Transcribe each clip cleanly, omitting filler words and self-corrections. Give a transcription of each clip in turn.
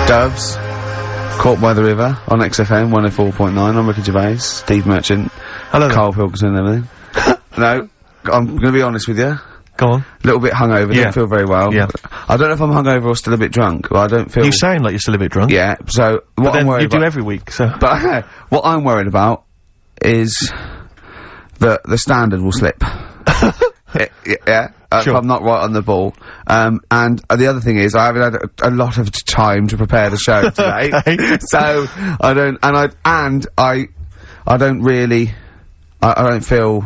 Doves, Caught by the River on XFM 104.9. I'm Ricky Gervais, Steve Merchant, hello, Carl Pilkington and everything. No, I'm gonna be honest with you. Go on. A little bit hungover, don't feel very well. Yeah. I don't know if I'm hungover or still a bit drunk, but I don't feel... You sound like you're still a bit drunk. Yeah, so what I'm worried about... you do every week, so... But what I'm worried about is that the standard will slip. Yeah, sure. If I'm not right on the ball. And the other thing is, I haven't had a lot of time to prepare the show today. Okay. So, I don't really, I don't feel,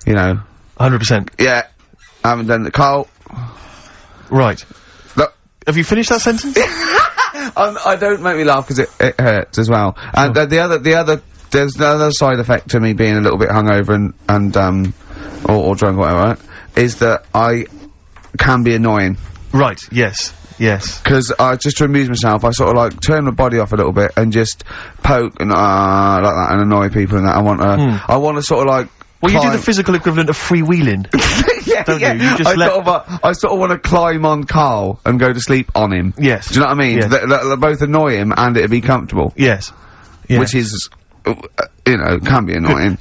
you know... 100%. Yeah, I haven't done the... Carl... Right. Look. Have you finished that sentence? I don't make me laugh because it hurts as well. And there's the other side effect to me being a little bit hungover or drunk or whatever, right, is that I can be annoying. Right, yes. Yes. Because just to amuse myself, I sort of like turn my body off a little bit and just poke and like that and annoy people and that. I want to sort of like... Well, you do the physical equivalent of freewheeling. Yeah, don't yeah. you? You just I sort of want to climb on Carl and go to sleep on him. Yes. Do you know what I mean? Yes. They both annoy him and it'd be comfortable. Yes. Yes. Which is, you know, can be annoying.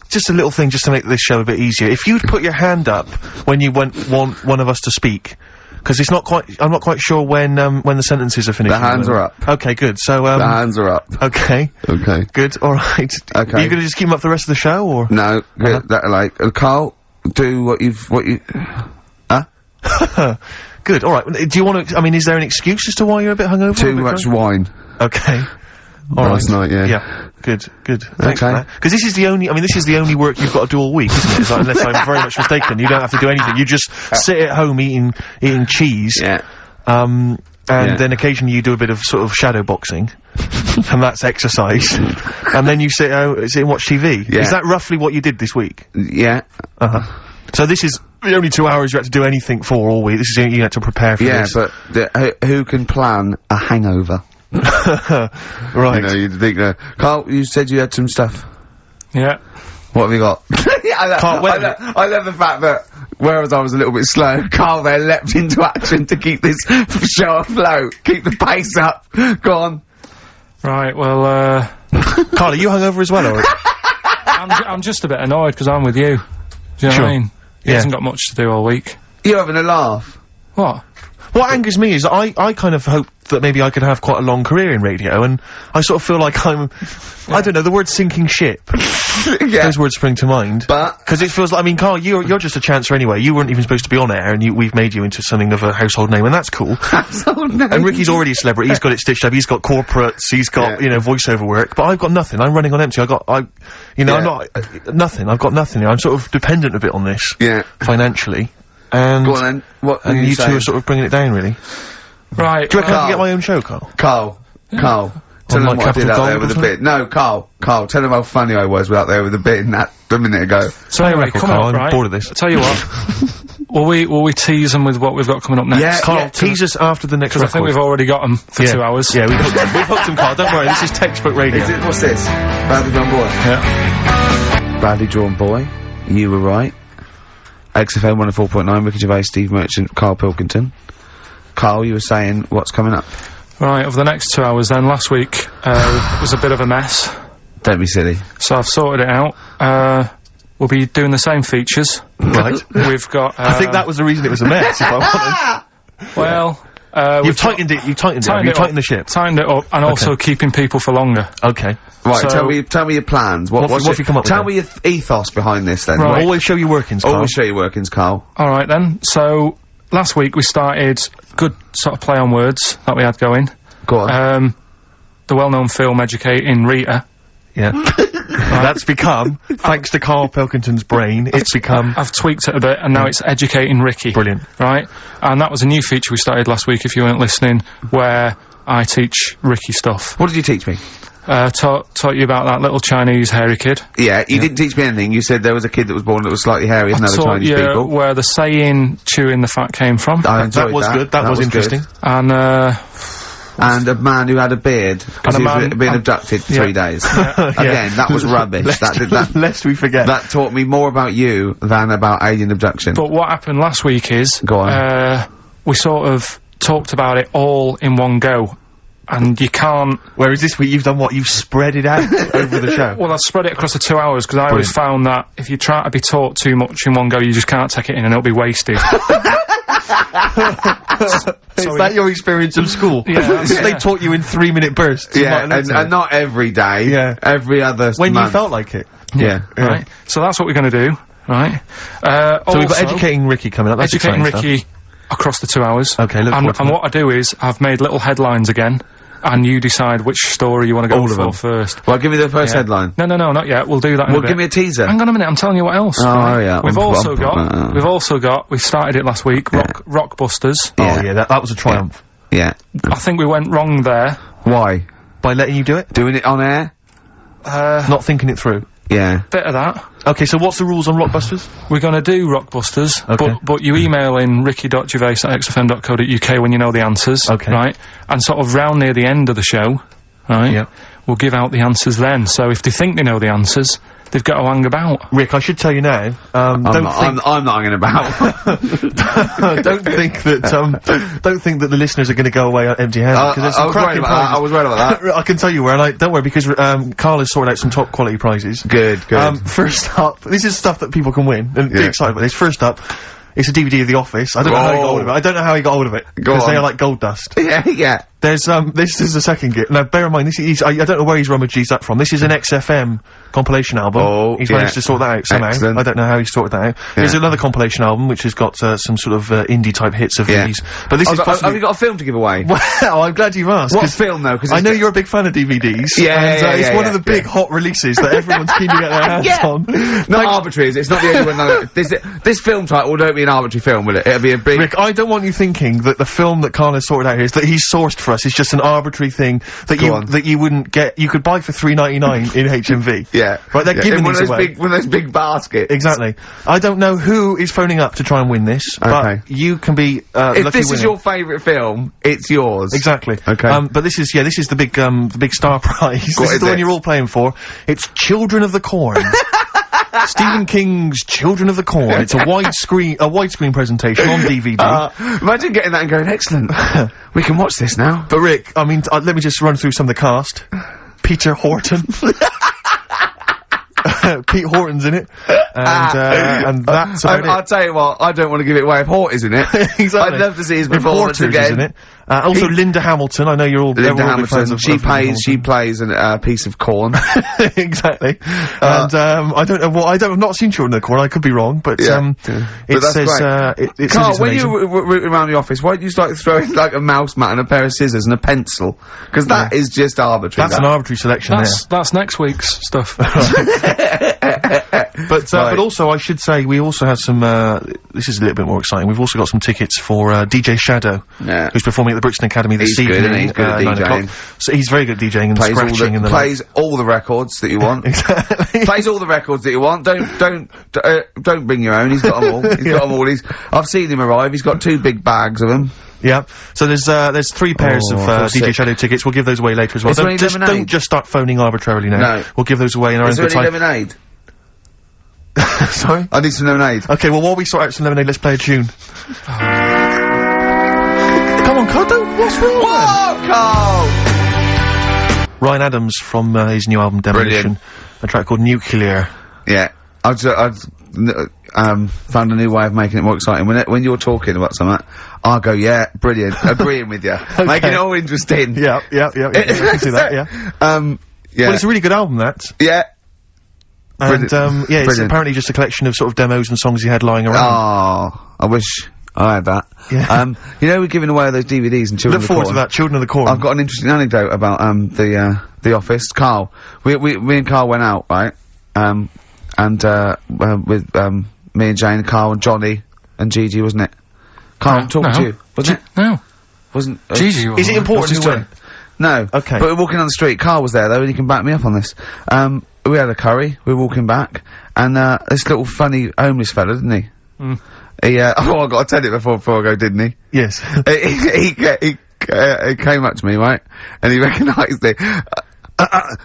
Just a little thing just to make this show a bit easier. If you'd put your hand up when you want one of us to speak, because it's not quite, I'm not quite sure when the sentences are finished. The hands are up. Okay, good. So, the hands are up. Okay. Okay. Good, alright. Okay. Are you gonna just keep them up for the rest of the show, or? No, Carl, do what you... Good, alright. Do you want to, I mean, is there an excuse as to why you're a bit hungover? Too much wine. Okay. Last night, yeah. Yeah. Good, good. Thanks for that. Because this is the only work you've got to do all week, isn't it? It's like, unless I'm very much mistaken. You don't have to do anything. You just sit at home eating cheese. Yeah. And then occasionally you do a bit of sort of shadow boxing. And that's exercise. And then you sit and watch TV. Yeah. Is that roughly what you did this week? Yeah. Uh-huh. So this is the only 2 hours you had to do anything for all week. This is you had to prepare for this. Yeah, but who can plan a hangover? Right. You know, you'd think, Carl, you said you had some stuff. Yeah. What have you got? I love the fact that, whereas I was a little bit slow, Carl there leapt into action to keep this show afloat, keep the pace up. Go on. Right, well, Carl, are you hungover as well, or? I'm just a bit annoyed because I'm with you. Do you know what I mean? He hasn't got much to do all week. You're having a laugh. What? What angers me is I kind of hope that maybe I could have quite a long career in radio, and I sort of feel like I don't know, the word sinking ship. Yeah. Those words spring to mind. But... Because it feels like, I mean, Carl, you're just a chancer anyway. You weren't even supposed to be on air, and we've made you into something of a household name, and that's cool. Household name? And Ricky's already a celebrity. He's got it stitched up. He's got corporates. He's got, you know, voiceover work. But I've got nothing. I'm running on empty. I'm not, nothing. I've got nothing. I'm sort of dependent a bit on this. Yeah. Financially. And... Go on then. What and you two are sort of bringing it down, really. Right. Do you reckon I can get my own show, Carl? Carl. Tell them what I did out there with the bit. No, Carl, tell them how funny I was out there with the bit in that a minute ago. So anyway, come on, I'm bored of this. I'll tell you what. Will we tease them with what we've got coming up next? Yeah, Carl, tease us after the next record. I think we've already got them for 2 hours. Yeah, we've hooked them, Carl. Don't worry, this is textbook radio. What's this? Badly Drawn Boy? Yeah. Badly Drawn Boy. You were right. XFM 104.9, Ricky Gervais, Steve Merchant, Carl Pilkington. Carl, you were saying what's coming up? Right, over the next 2 hours then, last week, was a bit of a mess. Don't be silly. So I've sorted it out. We'll be doing the same features. Right. We've got, I think that was the reason it was a mess, if I'm honest. Well, you've tightened it, you've tightened the ship. Tightened it up, and also keeping people for longer. Okay. Right, so tell me your plans. What have you come up with? Tell me your ethos behind this then. Right. Always show your workings, Carl. Always show your workings, Carl. Alright then, so, last week we started good sort of play on words that we had going. Go on. The well-known film Educating Rita. Yeah. That's become, thanks to Carl Pilkington's brain, it's become... I've tweaked it a bit, and now it's Educating Ricky. Brilliant. Right? And that was a new feature we started last week, if you weren't listening, where I teach Ricky stuff. What did you teach me? Taught you about that little Chinese hairy kid. Yeah, you didn't teach me anything. You said there was a kid that was born that was slightly hairy than other Chinese people. Where the saying, chewing the fat came from. I enjoyed that. Was good. That was interesting. Good. And a man who had a beard because he was being abducted for 3 days. Again, that was rubbish. Lest we forget. That taught me more about you than about alien abduction. But what happened last week is... Go on. We sort of talked about it all in one go. and you can't... Whereas this week you've done what? You've spread it out over the show. Well, I've spread it across the 2 hours, because I always found that if you try to be taught too much in one go, you just can't take it in and it'll be wasted. Is that your experience of school? Yeah. They taught you in 3-minute bursts. Yeah, and not every day. Yeah. Every other When month. you felt like it. Yeah. Right? So that's what we're gonna do, right? So we've got Educating Ricky coming up. That's Educating exciting Ricky across the 2 hours. Okay, look forward to and that. what I do is, I've made little headlines again, and you decide which story you want to go All of for them. first. Well, give me the first headline. No, not yet. We'll do that in a Well, bit. give me a teaser. Hang on a minute, I'm telling you what else. Oh, yeah. We've also got, we started it last week, Rockbusters. Yeah. Oh, yeah, that was a triumph. Yeah. I think we went wrong there. Why? By letting you do it? Doing it on air? Not thinking it through. Yeah. Bit of that. Okay, so what's the rules on Rockbusters? We're gonna do Rockbusters, Okay. but you email in ricky.gervais@xfm.co.uk when you know the answers, Okay. right? And sort of round near the end of the show, right? Yeah. We'll give out the answers then, so if they think they know the answers, they've got to hang about. Rick, I should tell you now, I'm not hanging about. don't think that the listeners are going to go away empty-handed, because there's some cracking prizes. I was worried about that. I can tell you where, and don't worry, because Carl has sorted out some top quality prizes. Good. First up, this is stuff that people can win, and be excited about this. First up, it's a DVD of The Office. I don't know how he got hold of it. I don't know how he got hold of it, because they are like gold dust. Yeah. There's this is the second gift. Now, bear in mind, this is I don't know where he's rummaged that from. This is an XFM compilation album. Oh, he's managed to sort that out somehow. Excellent. I don't know how he sorted that out. There's another compilation album which has got some sort of indie type hits of these. But this is possibly... Have you got a film to give away? Well, I'm glad you've asked. What film though? Because I know you're a big fan of DVDs. It's one of the big hot releases that everyone's keen to get their hands on. Not arbitrary, is it? It's not the only one. No, this film title won't be an arbitrary film, will it? It'll be a big... Rick, I don't want you thinking that the film that Carl has sorted out here is that he's sourced for us is just an arbitrary thing that you wouldn't get. You could buy for $3.99 in HMV. Yeah. Right, they're giving these away. One of those big baskets. Exactly. I don't know who is phoning up to try and win this, but you can be lucky If this is winner. your favourite film, it's yours. Exactly. Okay. But this is the big star prize. This is the one you're all playing for. It's Children of the Corn. Stephen King's Children of the Corn. It's a widescreen presentation on DVD. Imagine getting that and going, excellent. We can watch this now. But Rick, I mean, let me just run through some of the cast. Peter Horton. Pete Horton's in it, and that's about it. I'll tell you what, I don't want to give it away if Hort is in it. Exactly. I'd love to see his If performance Porter's again. In it. Also Linda Hamilton, I know you're all Linda all big fans Hamilton, of she Hamilton. plays a piece of corn. Exactly. And I don't know what, I've not seen Children of the Corn, I could be wrong, but But it that's says, great. it Carl, says when it's you root around the office, why don't you start throwing like a mouse mat and a pair of scissors and a pencil? Because that is just arbitrary. That's an arbitrary selection That's next week's stuff. But also, I should say, we also have some, this is a little bit more exciting, we've also got some tickets for, DJ Shadow, who's performing at the Brixton Academy this evening. Good, he's good at 9 DJing. o'clock. So he's very good at DJing and scratching and the plays all the records that you want. Exactly. Plays all the records that you want. Don't bring your own. He's got them all. He's got them all. I've seen him arrive. He's got 2 big bags of them. Yeah. So there's 3 pairs of DJ Shadow tickets. We'll give those away later as well. Don't just start phoning arbitrarily now. No. We'll give those away in our own Is there good any time. lemonade? Sorry? I need some lemonade. Okay, well, while we sort out some lemonade, let's play a tune. Come on, Carl, what's wrong? Whoa, Carl! Ryan Adams from his new album Demolition. A track called Nuclear. Yeah. I've found a new way of making it more exciting. When you're talking about something, I'll go, yeah, brilliant, agreeing with you. Okay. Making it all interesting. Yeah, I can see that, yeah. Yeah. Well, it's a really good album, that. Yeah. And, it's Brilliant. apparently just a collection of sort of demos and songs he had lying around. Oh, I wish I had that. Yeah. You know, we're giving away those DVDs and Children Look of the Corn. forward to that, Children of the Corn. I've got an interesting anecdote about, the Office. Carl, me and Carl went out, right? With, me and Jane, Carl and Johnny and Gigi, wasn't it? Carl, I'm talking to you, wasn't it? No. Wasn't, Gigi Is it important who went? No. Okay. But we're walking on the street, Carl was there though, and he can back me up on this. We had a curry, we were walking back, and, this little funny homeless fella, didn't he? Mm. He, oh, I gotta tell it before I go, didn't he? Yes. he came up to me, right? And he recognised it.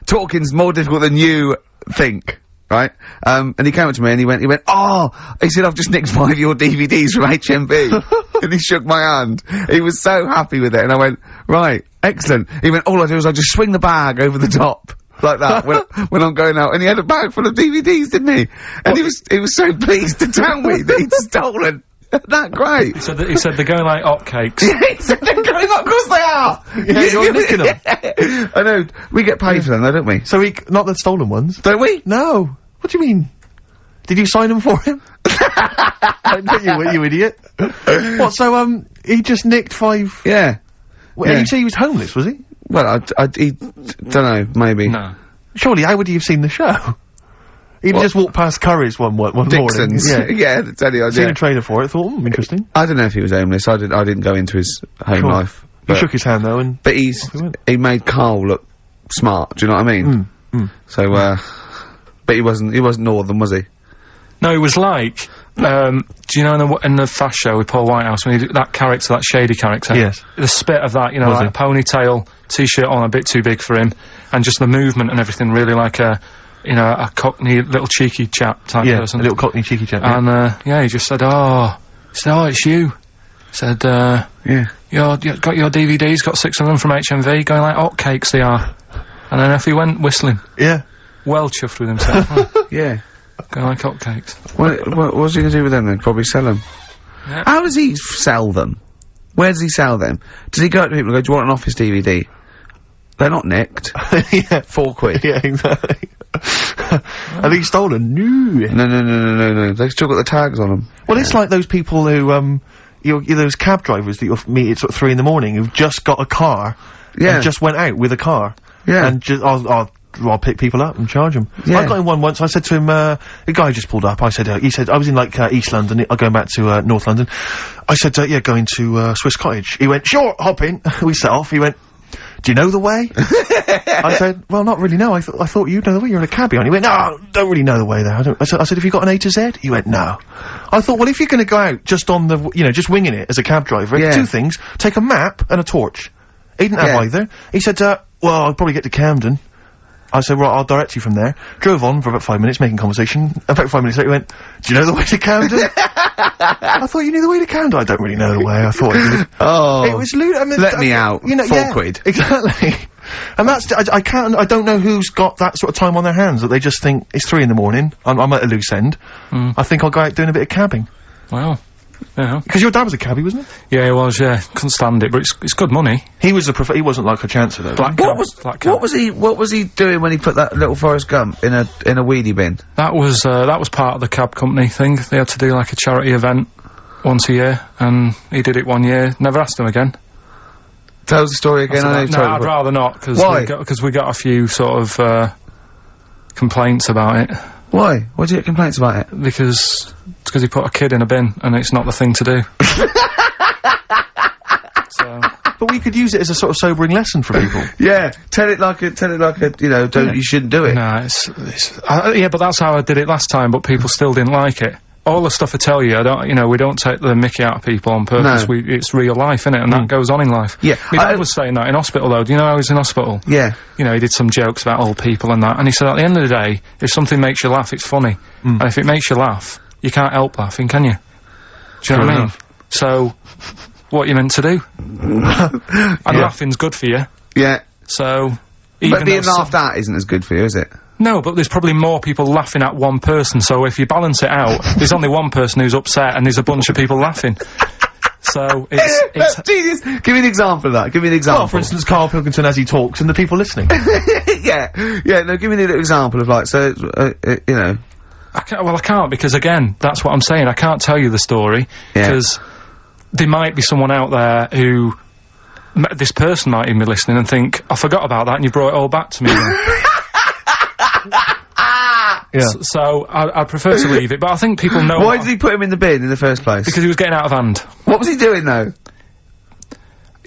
Talking's more difficult than you think, right? And he came up to me and he went, he said, I've just nicked 5 of your DVDs from HMV. And he shook my hand. He was so happy with it. And I went, right, excellent. He went, all I do is I just swing the bag over the top. Like that, when I'm going out. And he had a bag full of DVDs, didn't he? And he was so pleased to tell me that he'd stolen. That great. He said they're going like hotcakes. Yeah, he said they're going up, of course they are! Yeah, you're nicking them. I know, we get paid for them though, don't we? So not the stolen ones? Don't we? No. What do you mean? Did you sign them for him? you idiot. What, so, he just nicked 5? Yeah. Well, yeah. You say he was homeless, was he? Well, he don't know, maybe. No. Surely, how would he have seen the show? He'd just walked past Curry's one morning. Dixon's. Yeah. Yeah, that's any idea. Seen a trailer for it, thought, interesting. I don't know if he was homeless, I didn't go into his home life. He shook his hand though, and... But he made Carl look smart, do you know what I mean? So, but he wasn't Northern, was he? No, he was like, do you know in the Fast Show with Paul Whitehouse, when he did that character, that shady character? Yes. The spit of that, you know, like a ponytail, t-shirt on, a bit too big for him, and just the movement and everything, really like a cockney, little cheeky chap type person. A little cockney cheeky chap. And, he just said, it's you. He said, yeah. You got your DVDs, got 6 of them from HMV, going like hotcakes they are. And then off he went, whistling. Yeah. Well chuffed with himself. Yeah. Going like hotcakes. What's he gonna do with them then? Probably sell them. Yeah. How does he sell them? Where does he sell them? Does he go up to people and go, do you want an office DVD? They're not nicked. Yeah. 4 quid. Yeah, exactly. Are these stolen? No. No. They've still got the tags on them. Well, it's like those people who, you're those cab drivers that you'll meet at sort of 3 in the morning who've just got a car. Yeah. And just went out with a car. Yeah. And just, I'll pick people up and charge them. Yeah. I got in one once, I said to him, a guy just pulled up, he said, I was in like, East London, going back to, North London. I said, going to, Swiss Cottage. He went, sure, hop in. We set off. He went, do you know the way? I said, well, not really, no. I thought you'd know the way. You're in a cabbie. And he went, no, don't really know the way there. I said, have you got an A to Z? He went, no. I thought, well, if you're gonna go out just on the, just winging it as a cab driver, 2 things. Take a map and a torch. He didn't have either. He said, well, I'll probably get to Camden. I said, right, I'll direct you from there. Drove on for about 5 minutes, making conversation. About 5 minutes later, he went, do you know the way to Camden? I thought you knew the way to Camden. I don't really know the way. I thought I did. Oh. It was I mean, let me out. 4 quid. Exactly. And that's, I don't know who's got that sort of time on their hands, that they just think, it's 3 in the morning, I'm at a loose end. I think I'll go out doing a bit of cabbing. Wow. Yeah. Because your dad was a cabbie, wasn't he? Yeah, he was, couldn't stand it, but it's good money. He was he wasn't like a chancer though. What was he doing when he put that little Forrest Gump in a wheelie bin? That was part of the cab company thing. They had to do like a charity event once a year, and he did it one year, never asked him again. Tell us the story again. I'd rather not, because we got a few sort of, complaints about it. Why? Why do you get complaints about it? Because he put a kid in a bin, and it's not the thing to do. So. But we could use it as a sort of sobering lesson for people. Yeah, tell it like a, you shouldn't do it. No, yeah, but that's how I did it last time, but people still didn't like it. All the stuff I tell you, we don't take the mickey out of people on purpose. No. It's real life, innit? And that goes on in life. Yeah. My dad was saying that in hospital, though. Do you know I was in hospital? Yeah. He did some jokes about old people and that. And he said, at the end of the day, if something makes you laugh, it's funny. And if it makes you laugh, you can't help laughing, can you? Do you know what I mean? So, what you meant to do? And laughing's good for you. Yeah. So, but being laughed at isn't as good for you, is it? No, but there's probably more people laughing at one person, so if you balance it out, there's only one person who's upset and there's a bunch of people laughing. So, it's genius! Give me an example of that, give me an example. Well, for instance, Carl Pilkington as he talks and the people listening. No, give me an example of like, so, I can't, because again, that's what I'm saying, I can't tell you the story, because there might be someone out there who, this person might even be listening and think, I forgot about that and you brought it all back to me then. Yeah. So I'd prefer to leave it, but I think people know. Why did he put him in the bin in the first place? Because he was getting out of hand. What was he doing though?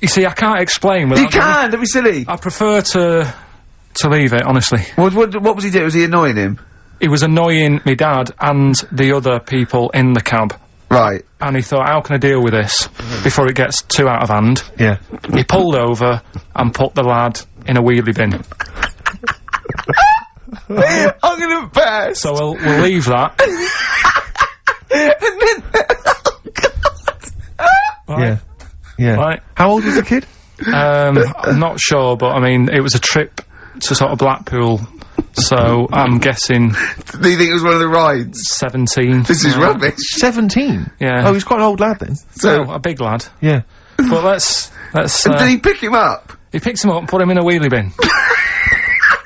You see, I can't explain. You can. Don't be silly. I prefer to leave it, honestly. What was he doing? Was he annoying him? He was annoying my dad and the other people in the cab. Right. And he thought, how can I deal with this before it gets too out of hand? Yeah. He pulled over and put the lad in a wheelie bin. I'm gonna burst. So we'll leave that. And then, Right. Yeah. Right. How old was the kid? I'm not sure, but I mean, it was a trip to sort of Blackpool, so I'm guessing. Do you think it was one of the rides? 17. This is rubbish. 17? Yeah. Oh, he's quite an old lad then. So a big lad. Yeah. But let's. Did he pick him up? He picked him up and put him in a wheelie bin.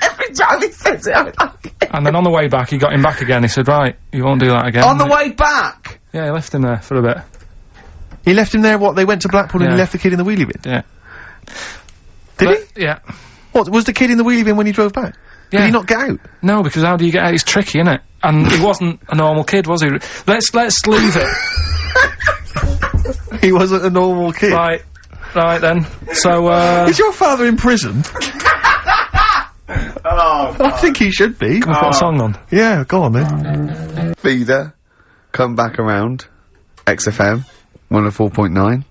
Every time he says it, I like it. And then on the way back, he got him back again. He said, right, you won't do that again. On the way back? Yeah, he left him there for a bit. He left him there, what, they went to Blackpool and he left the kid in the wheelie bin? Yeah. Did he? Yeah. What, was the kid in the wheelie bin when he drove back? Yeah. Did he not get out? No, because how do you get out? It's tricky, innit? And he wasn't a normal kid, was he? Let's leave it. He wasn't a normal kid. Right then. So, Is your father in prison? I think he should be. Can we put a song on? Yeah, go on then. Feeder, come back around. XFM, 104.9.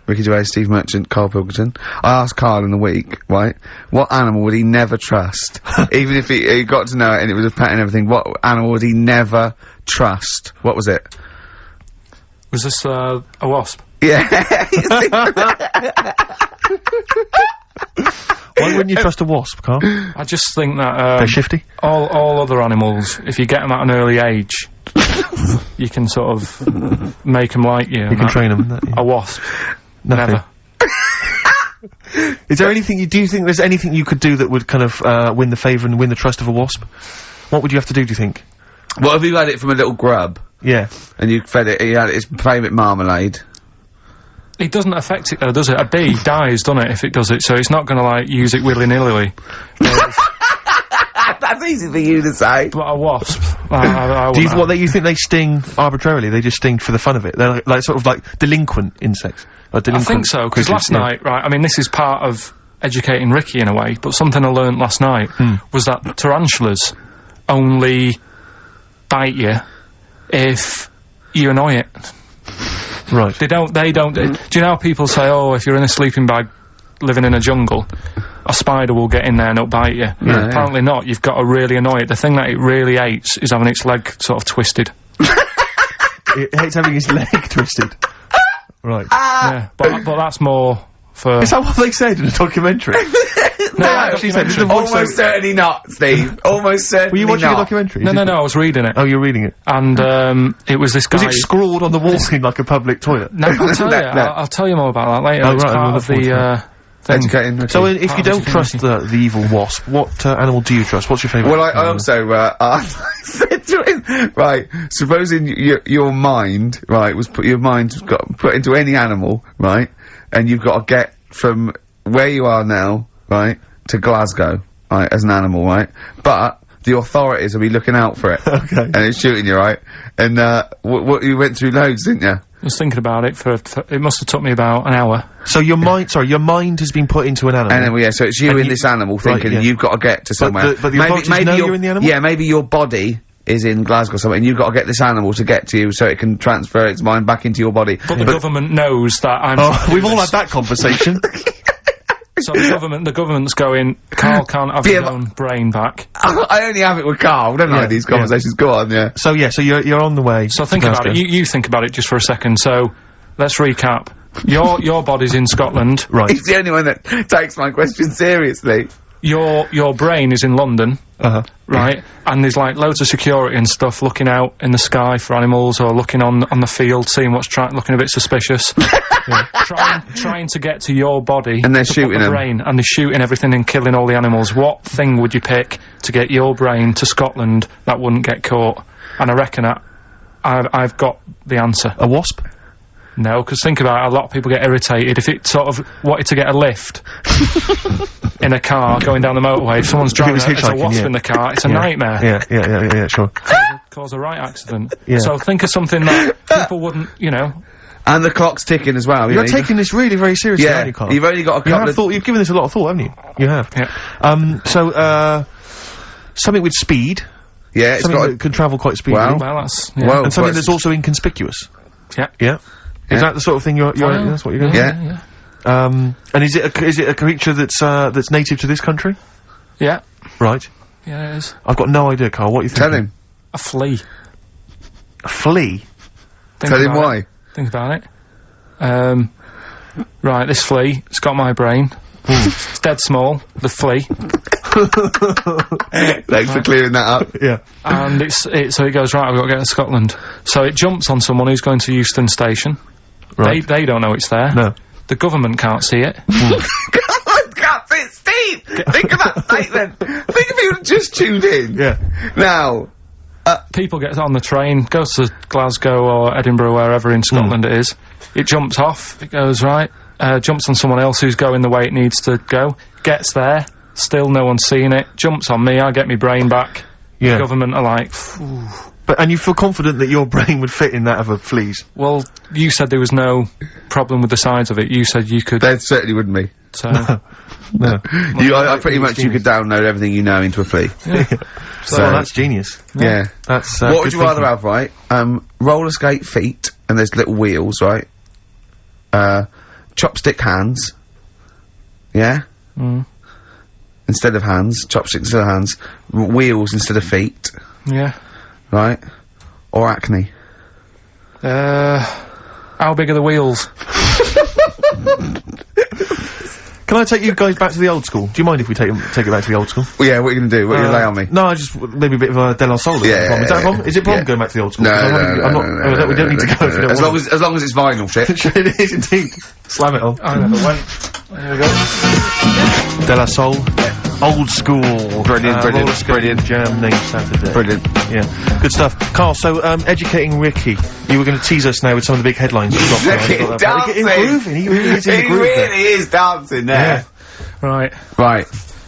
Ricky Gervais, Steve Merchant, Carl Pilkington. I asked Carl in the week, right, what animal would he never trust? Even if he got to know it and it was a pet and everything, what animal would he never trust? What was it? Was this, a wasp? Yeah. Why wouldn't you trust a wasp, Carl? I just think that, They're shifty? all other animals, if you get them at an early age, you can sort of make them like you. You can train them. A wasp. Nothing. Never. Is there anything do you think there's anything you could do that would kind of, win the favour and win the trust of a wasp? What would you have to do you think? What if you had it from a little grub? Yeah. And you fed it, he had its favourite marmalade. It doesn't affect it though, does it? A bee dies, doesn't it, if it does it, so it's not gonna, like, use it willy-nilly. That's easy for you to say. But a wasp, I Do you think they sting arbitrarily? They just sting for the fun of it? They're like sort of like delinquent insects? I think so, because last night, right, I mean, this is part of educating Ricky in a way, but something I learnt last night was that tarantulas only bite you if you annoy it. Right. They don't, do you know how people say, oh, if you're in a sleeping bag living in a jungle, a spider will get in there and it'll bite you? Yeah, apparently not, you've got to really annoy it. The thing that it really hates is having its leg sort of twisted. It hates having its leg twisted. Right. Yeah, but that's more for... Is that what they said in a documentary? No, actually said, almost certainly not, Steve. Almost certainly not. Were you watching a documentary? No, I was reading it. Oh, you're reading it. And, it was this guy... Was it scrawled on the wall in like a public toilet? No, I'll tell you. I'll tell you more about that later. Oh, It's right, part of the, thing. Educating. So, if you don't trust the evil wasp, what animal do you trust? What's your favourite? Well, I also, I said to him, right, supposing your mind, right, your mind's got put into any animal, right, and you've got to get from where you are now, right, to Glasgow, right, as an animal, right, but the authorities will be looking out for it. Okay. And it's shooting you, right, and, you went through loads, didn't you? I was thinking about it for it must have took me about an hour. So your mind, your mind has been put into an animal. And then, yeah, so it's you in this animal thinking you've got to get to somewhere. But the authorities know you're in the animal? Yeah, maybe your body is in Glasgow or something, and you've got to get this animal to get to you so it can transfer its mind back into your body. But the government knows that I'm... Oh, we've all had that conversation. So the government's going, Carl can't have his own brain back. I only have it with Carl, don't I, these conversations. Go on, yeah. So you're on the way. So think about it, you think about it just for a second, so let's recap. Your body's in Scotland. Right. He's the only one that takes my question seriously. Your brain is in London. Right? And there's like loads of security and stuff looking out in the sky for animals or looking on the field, seeing what's looking a bit suspicious. Trying to get to your body. And they're shooting them. Brain, and they're shooting everything and killing all the animals. What thing would you pick to get your brain to Scotland that wouldn't get caught? And I reckon I've got the answer. A wasp? No, because think about it, a lot of people get irritated if it sort of wanted to get a lift in a car going down the motorway. If someone's driving there's a wasp in the car, it's a nightmare. Yeah, sure. Cause a right accident. Yeah. So think of something that people wouldn't, you know. And the clock's ticking as well. You're taking this really very seriously, aren't you, Carl? You've only got a couple you've given this a lot of thought, haven't you? You have. Yeah. So, something with speed. Yeah, it's something that can travel quite speedily. Well, that's... Yeah. And something that's also inconspicuous. Yeah. Yeah. Is that the sort of thing that's what you're going to Yeah. And is it a creature that's native to this country? Yeah. Right. Yeah, it is. I've got no idea, Carl. What are you thinking? Tell him. A flea. A flea? Tell him why. Think about it. Right, this flea, it's got my brain. It's dead small, the flea. Thanks for clearing that up. Yeah. And so it goes, right, I've got to get to Scotland. So it jumps on someone who's going to Euston Station. Right. They don't know it's there. No. The government can't see it. Government can't see it, Steve! Think of that statement! Think if you just tuned in. Yeah. Now, People get on the train, goes to Glasgow or Edinburgh, wherever in Scotland it is. It jumps off, it goes right, jumps on someone else who's going the way it needs to go, gets there, still no one's seen it, jumps on me, I get my brain back. Yeah. The government are like, phew. And you feel confident that your brain would fit in that of a flea's? Well, you said there was no problem with the size of it. You said you could. there certainly wouldn't be. So, No. I pretty much, you could download everything you know into a flea. So that's genius. Yeah. That's, what good would you rather thinking. have, right? Roller skate feet, and there's little wheels, right? Chopstick hands. Yeah? Instead of hands. Chopsticks instead of hands. Wheels instead of feet. yeah. Right? Or acne. How big are the wheels? Can I take you guys back to the old school? Do you mind if we take it back to the old school? Well, yeah, what are you gonna do? What are you gonna lay on me? No, I just maybe a bit of a De La Soul. Is that a problem? Is it a problem going back to the old school? No, 'Cause I'm not. no, We don't need to go. If you don't as want long as long as it's vinyl shit. it is indeed. Slam it on. I never went. There we go. De La Soul. Old school. Brilliant, roller skating jam named Saturday. Brilliant. Yeah. Good stuff. Carl, so, educating Ricky. You were going to tease us now with some of the big headlines you've got. He's dancing. Improving. He really is in the He groove there. really is dancing there. Right. Right.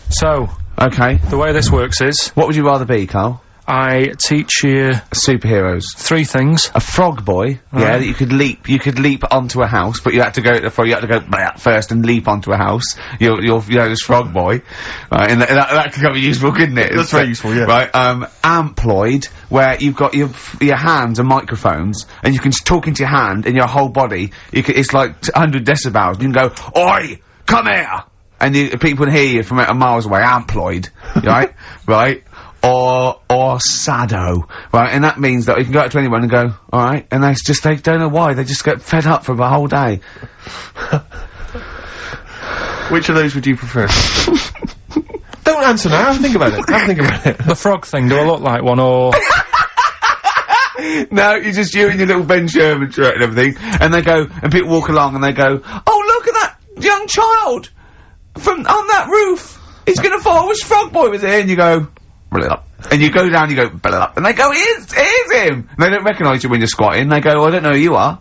So, Okay. the way this works is, What would you rather be, Carl? I teach you Superheroes. 3 things. A frog boy, yeah, that you could leap onto a house, but you had to go blah, first and leap onto a house. You're this frog boy, right? And that could be useful, couldn't it? That's very useful, yeah. Right, amploid, where you've got your hands and microphones, and you can talk into your hand and your whole body. It's like 100 decibels. You can go, "Oi, come here," and people can hear you from miles away. Amploid, right, right. Or sado, right? And that means that you can go up to anyone and go, alright, and they don't know why, they just get fed up for the whole day. Which of those would you prefer? Don't answer now, have a think about it. Have a think about it. The frog thing, do I look like one, or... No, you're just you in your little Ben Sherman shirt and everything, and they go, and people walk along and they go, "Oh, look at that young child on that roof, he's gonna fall, I wish Frog Boy was here," and you go, "Blah." And you go down, you go, "Blah," and they go, here's him! And they don't recognise you when you're squatting, they go, "I don't know who you are."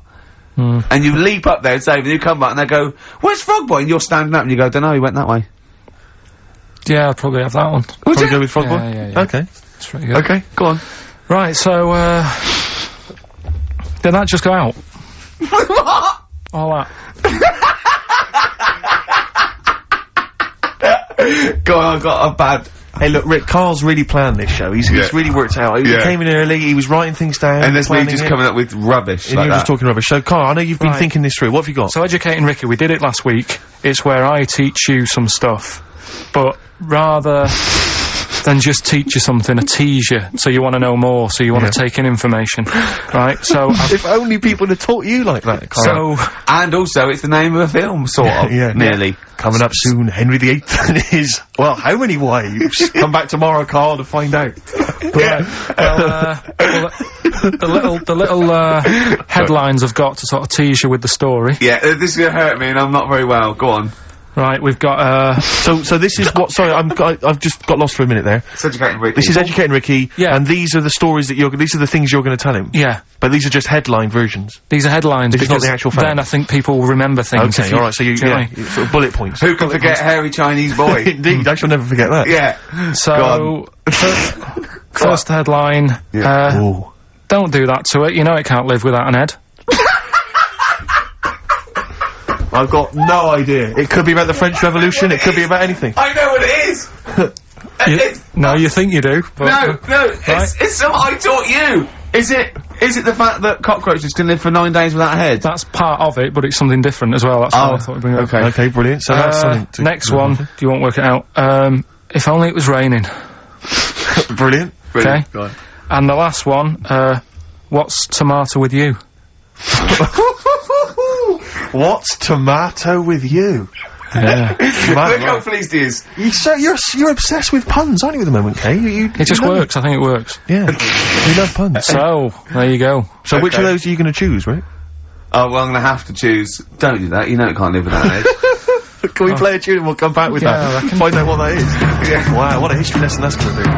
And you leap up there and save, and you come back and they go, "Where's Frog Boy?" And you're standing up and you go, "Dunno, he went that way." Yeah, I'd probably have that one. Would Probably you? go with Frog Boy? Yeah. Okay. It's pretty good. Okay, go on. Right, so, did that just go out? What? All that. Go on, I've got a bad... Hey, look, Rick, Carl's really planned this show. He's really worked it out. He came in early, he was writing things down. And there's me planning just it, coming up with rubbish and like you were that. just talking rubbish. So, Carl, I know you've been Right. thinking this through. What have you got? So, Educating Ricky, we did it last week. It's where I teach you some stuff, but rather than just teach you something, I tease you, so you want to know more, so you want to take in information, right? So, if only people had taught you like that, Carl. so, And also, it's the name of a film, sort of. Yeah. Nearly. Coming up soon, Henry VIII and his, well, how many wives? Come back tomorrow, Carl, to find out. right, well, the little headlines I've got to sort of tease you with the story. Yeah, this is gonna hurt me and I'm not very well. Go on. Right, we've got, So this is what, sorry, I've just got lost for a minute there. It's Educating Ricky. This is Educating Ricky, Yeah. and these are the stories that these are the things you're gonna tell him. yeah, But these are just headline versions. these are headlines This is not because the actual fact. then I think people will remember things. Okay, alright, so you, do you know what I mean? sort of bullet points. Who can forget Hairy Chinese Boy? Indeed, I shall never forget that. Yeah. So, first headline, Ooh. don't do that to it, you know it can't live without an head. I've got no idea. It could be about the French Revolution, it could be about anything. I know what it is! No, you think you do, but... No, it's something I taught you! Is it the fact that cockroaches can live for 9 days without a head? That's part of it, but it's something different as well, that's why I thought we'd bring it up. Okay, brilliant. So that's something to next one, you won't work it out. If only it was raining. Brilliant. Okay. And the last one, what's tomato with you? What's tomato with you? Yeah. Look how pleased he is. You're obsessed with puns, aren't you, at the moment, Kay? It just works. I think it works. Yeah. You love puns. So, there you go. So which of those are you going to choose, Rick? Oh, well, I'm gonna have to choose. Don't do that. You know it can't live without an edge. Can we play a tune and we'll come back with that? I reckon. Find out what that is. Yeah. Wow, what a history lesson that's going to be.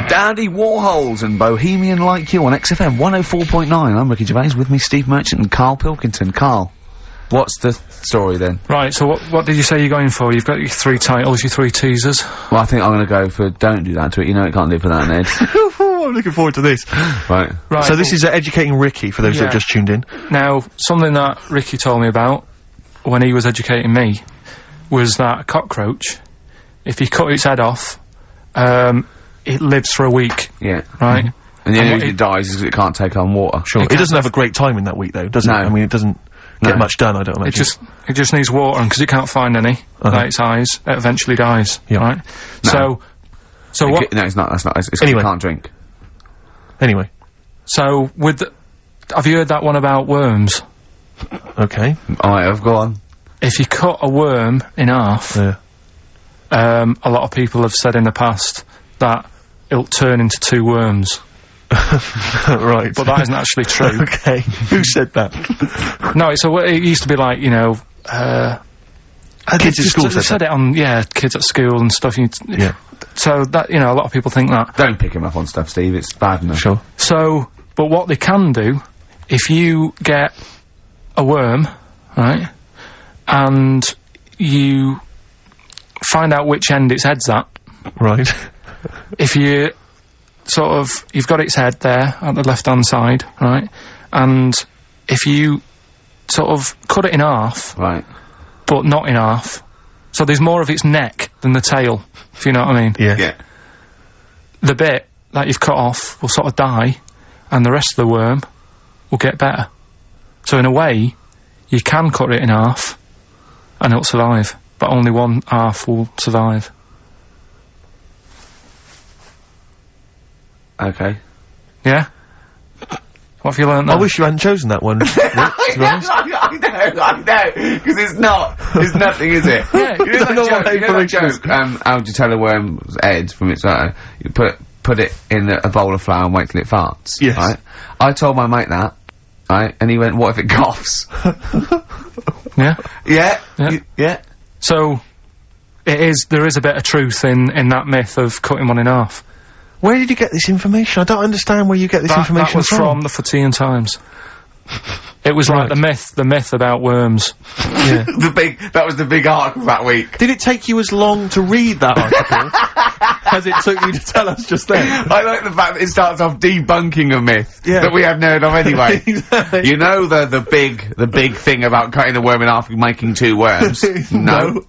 Dandy Warhols and Bohemian Like You on XFM 104.9. I'm Ricky Gervais, with me Steve Merchant and Carl Pilkington. Carl, what's the story then? Right, so what did you say you're going for? You've got your 3 titles, your 3 teasers. Well, I think I'm gonna go for Don't Do That to It. You know it can't live without an edge. I'm looking forward to this. Right. So this is educating Ricky, for those that have just tuned in. Now, something that Ricky told me about when he was educating me was that a cockroach, if you cut its head off, it lives for a week. Yeah. Right? And the only reason it dies is because it can't take on water. Sure. It doesn't have a great time in that week, though, does it? I mean, it doesn't get much done, I don't imagine. It just needs water, and because it can't find any, like its eyes, it eventually dies. Yeah. Right? No. So what? No, it's not. That's not. It's Anyway. You can't drink. Anyway. So, have you heard that one about worms? Okay. I have, go on. If you cut a worm in half, Yeah. a lot of people have said in the past that it'll turn into 2 worms. Right. But that isn't actually true. Okay. Who said that? No, it used to be like, you know, kids at school said it on, kids at school and stuff. Yeah. So that, you know, a lot of people think that. Don't pick him up on stuff, Steve. It's bad enough. Sure. So, but what they can do, if you get a worm, right, and you find out which end its head's at. Right. If you you've got its head there at the left-hand side, right, and if you sort of cut it in half. Right. But not in half. So there's more of its neck than the tail, if you know what I mean. Yeah. Yeah. The bit that you've cut off will sort of die, and the rest of the worm will get better. So in a way, you can cut it in half, and it'll survive, but only one half will survive. Okay. Yeah? What have you learned there? I wish you hadn't chosen that one, Rick, to be honest. I know, because it's nothing, is it? Yeah. You know that joke, how would you tell a worm's head from its you put it in a bowl of flour and wait till it farts. Yes. Right? I told my mate that, right, and he went, what if it coughs? Yeah? Yeah? Yeah. Yeah. So, there is a bit of truth in that myth of cutting one in half. Where did you get this information? I don't understand where you get this information That was from the Fortean Times. It was like the myth about worms. Yeah. That was the big article that week. Did it take you as long to read that article as it took you to tell us just then? I like the fact that it starts off debunking a myth Yeah. that we hadn't heard of anyway. Exactly. You know the big thing about cutting a worm in half and making 2 worms? No.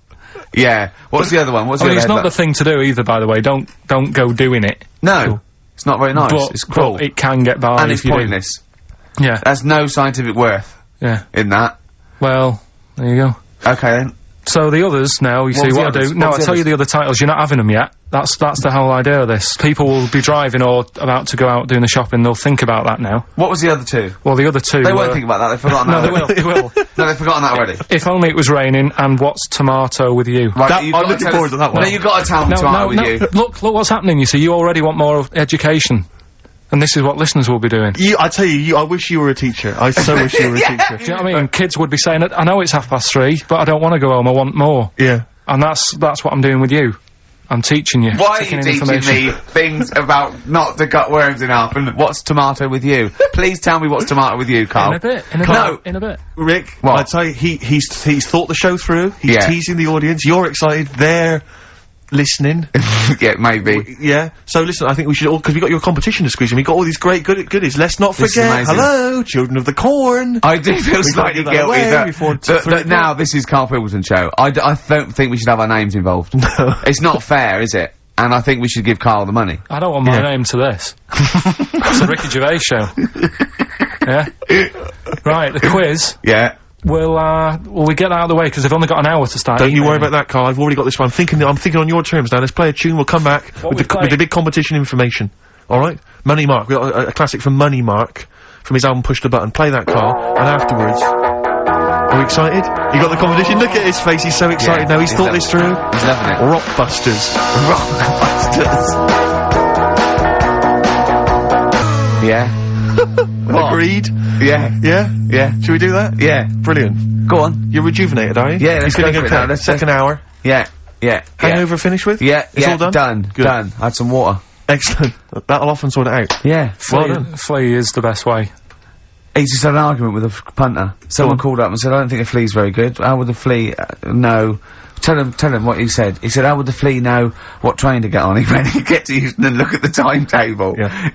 Yeah. What's the other one? What's the other it's not headline? the thing to do either, by the way. Don't go doing it. No. Cool. It's not very nice. But, it's cruel. but it can get by and if it's you pointless. do. Yeah. There's no scientific worth Yeah. in that. Well, there you go. Okay then. So the others now, you see was the what I others? do. No, What's I the tell you others? the other titles. You're not having them yet. That's the whole idea of this. People will be driving or about to go out doing the shopping. They'll think about that now. What was the other 2? Well, the other 2. They won't think about that. They've forgotten No, that. they will. They will. No, they've forgotten that already. If only it was raining. And what's tomato with you? Right, I'm looking forward to that one. No, you've got to tell me tomato with you. Look what's happening. You see, you already want more education, and this is what listeners will be doing. I tell you, I wish you were a teacher. I so wish you were a teacher. Do you know what I mean? Kids would be saying, I know it's 3:30, but I don't want to go home, I want more. Yeah. And that's what I'm doing with you. I'm teaching you. Why are you teaching me things about not to cut worms in half and what's tomato with you? Please tell me what's tomato with you, Carl. In a bit. Rick, What? I tell you, he's thought the show through. He's Yeah. teasing the audience. You're excited. They're listening. Yeah, maybe. Yeah. So listen, I think we should all, because we got your competition to squeeze and we got all these great goodies. Let's not This is forget. amazing. Hello, Children of the Corn. I do feel slightly that guilty away that, before that now this is Carl Pilkington's show. I don't think we should have our names involved. No. It's not fair, is it? And I think we should give Carl the money. I don't want my name to this. It's a Ricky Gervais show. Yeah? Right, the quiz. Yeah. will we get that out of the way, because they've only got an hour to start. Don't you worry about that, Carl. I've already got this one. I'm thinking on your terms now. Let's play a tune. We'll come back with the big competition information. Alright? Money Mark. We got a classic from Money Mark, from his album Push the Button. Play that, Carl, and afterwards... Are you excited? You got the competition? Look at his face, he's so excited now. He's thought this through. He's loving it. Rockbusters. Rockbusters. Yeah. Agreed? Yeah. Yeah? Yeah. Should we do that? Yeah. Brilliant. Go on. You're rejuvenated, are you? Yeah, let's You're go feeling for it okay? now. Second hour. Yeah. Yeah. Hangover finished with? Yeah. It's all done? Done. Good. Done. I had some water. Excellent. That'll often sort it out. Yeah. Well done. Flea is the best way. He's just had an argument with a punter. Someone called up and said, I don't think a flea's very good. How would the flea know? Tell him what he said. He said, how would the flea know what train to get on? He went, he gets to Houston and look at the timetable. Yeah.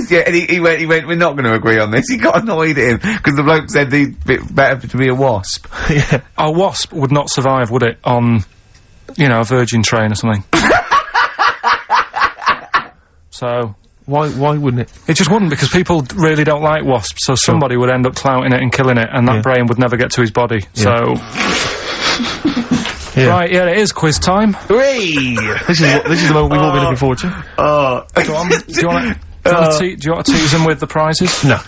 Yeah, and he went, we're not going to agree on this. He got annoyed at him, because the bloke said he'd be better to be a wasp. Yeah. A wasp would not survive, would it, on, you know, a Virgin train or something? So... Why wouldn't it? It just wouldn't, because people really don't like wasps, so somebody would end up clouting it and killing it, and that brain would never get to his body, so... Right, yeah, it is quiz time. Hooray! This is the moment we've all been looking forward to. Go on. Do you want to tease them with the prizes? No.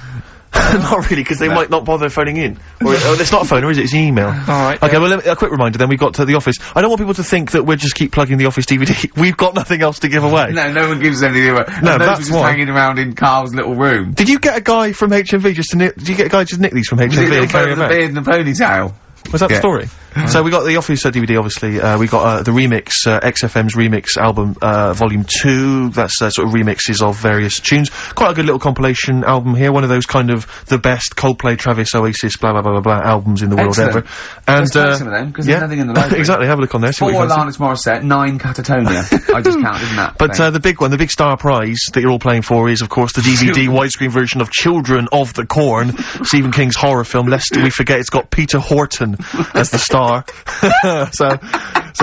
Not really, because they might not bother phoning in. Or it's not a phone, or is it? It's an email. Alright. Okay, well, a quick reminder then, we've got to the office. I don't want people to think that we'll just keep plugging the office DVD. We've got nothing else to give away. No one gives anything away. No, that's just why. hanging around in Carl's little room. Did you get a guy from HMV just to nick, did you get a guy just nick these from HMV and carry them the out? beard and the ponytail. Was that the story? So we got the Office DVD, obviously. We got the remix, XFM's remix album, volume 2. That's sort of remixes of various tunes. Quite a good little compilation album here. One of those kind of the best Coldplay, Travis, Oasis, blah blah blah blah blah albums in the world ever. And some of them, because there's nothing in the library. Exactly. Have a look on there. See 4 what you fancy. Alanis Morissette, 9 Catatonia. I just counted, isn't that? But the big one, the big star prize that you're all playing for is, of course, the DVD widescreen version of Children of the Corn, Stephen King's horror film. Lest we forget, it's got Peter Horton as the star. so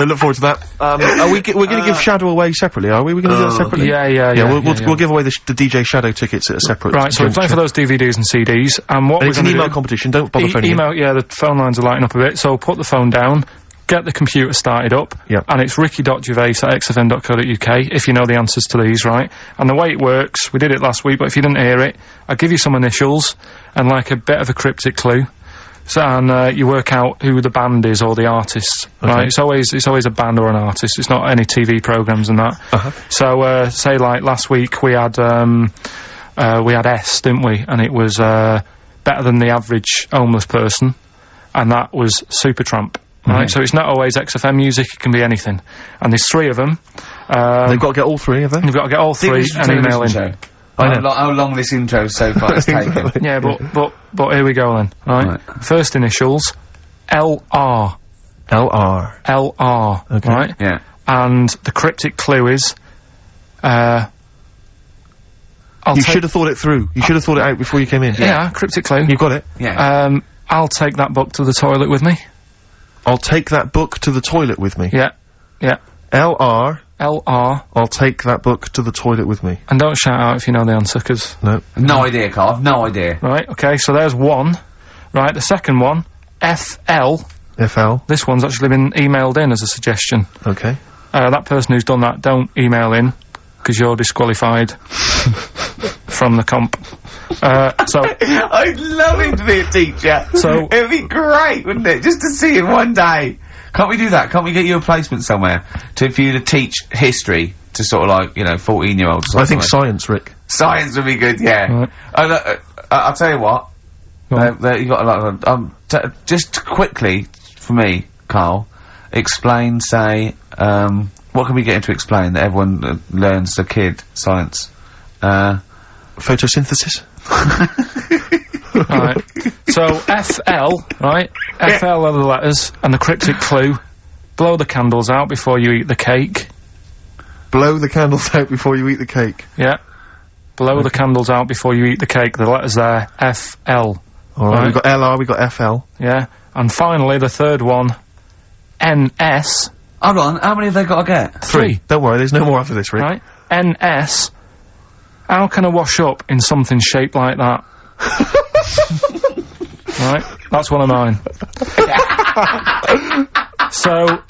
look forward to that. We're going to give Shadow away separately, are we? We're going to do that separately? Yeah. We'll give away the DJ Shadow tickets at a separate. Right, so we're playing for those DVDs and CDs, and what it's an email competition. Don't bother phoning email. Yeah, the phone lines are lighting up a bit. So put the phone down, get the computer started up, and it's ricky.gervais@xfm.co.uk if you know the answers to these, right? And the way it works, we did it last week, but if you didn't hear it, I'll give you some initials and like a bit of a cryptic clue. So, and you work out who the band is or the artist, right? It's always a band or an artist. It's not any TV programs and that. So, say like last week we had S, didn't we? And it was better than the average homeless person, and that was Supertramp. Right, so it's not always XFM music, it can be anything. And there's 3 of them. They've got to get all 3 of them? You've got to get all 3 and email in. How long this intro so far has taken. Yeah, but here we go then, right? First initials, LR. LR. LR, okay. Right? Yeah. And the cryptic clue is, you should have thought it through. You should have thought it out before you came in. Yeah, cryptic clue. You've got it? Yeah. I'll take that book to the toilet with me. I'll take that book to the toilet with me. Yeah. LR. LR. I'll take that book to the toilet with me. And don't shout out if you know the answer, because... No. No idea, Carl. I've no idea. Right, okay, so there's 1. Right, the second one, FL. FL. This one's actually been emailed in as a suggestion. Okay. That person who's done that, don't email in, because you're disqualified from the comp. So... I'd love him to be a teacher. So... It'd be great, wouldn't it? Just to see him one day. Can't we do that? Can't we get you a placement somewhere for you to teach history to sort of like, you know, 14-year-olds? I think science, Rick. Science would be good, yeah. Right. I'll tell you what. You got a lot of... just quickly, for me, Carl, explain, say, what can we get him to explain that everyone learns as a kid? Science. Photosynthesis. Right. So, FL, right? FL are the letters, and the cryptic clue, blow the candles out before you eat the cake. Blow the candles out before you eat the cake. Yeah. Blow the candles out before you eat the cake. The letters there, FL. Alright, we've got LR, we've got FL. Yeah. And finally, the third one, NS. Hold on, how many have they got to get? 3. Don't worry, there's no more after this, Rick. Right? NS. How can I wash up in something shaped like that? Right? That's one of mine. So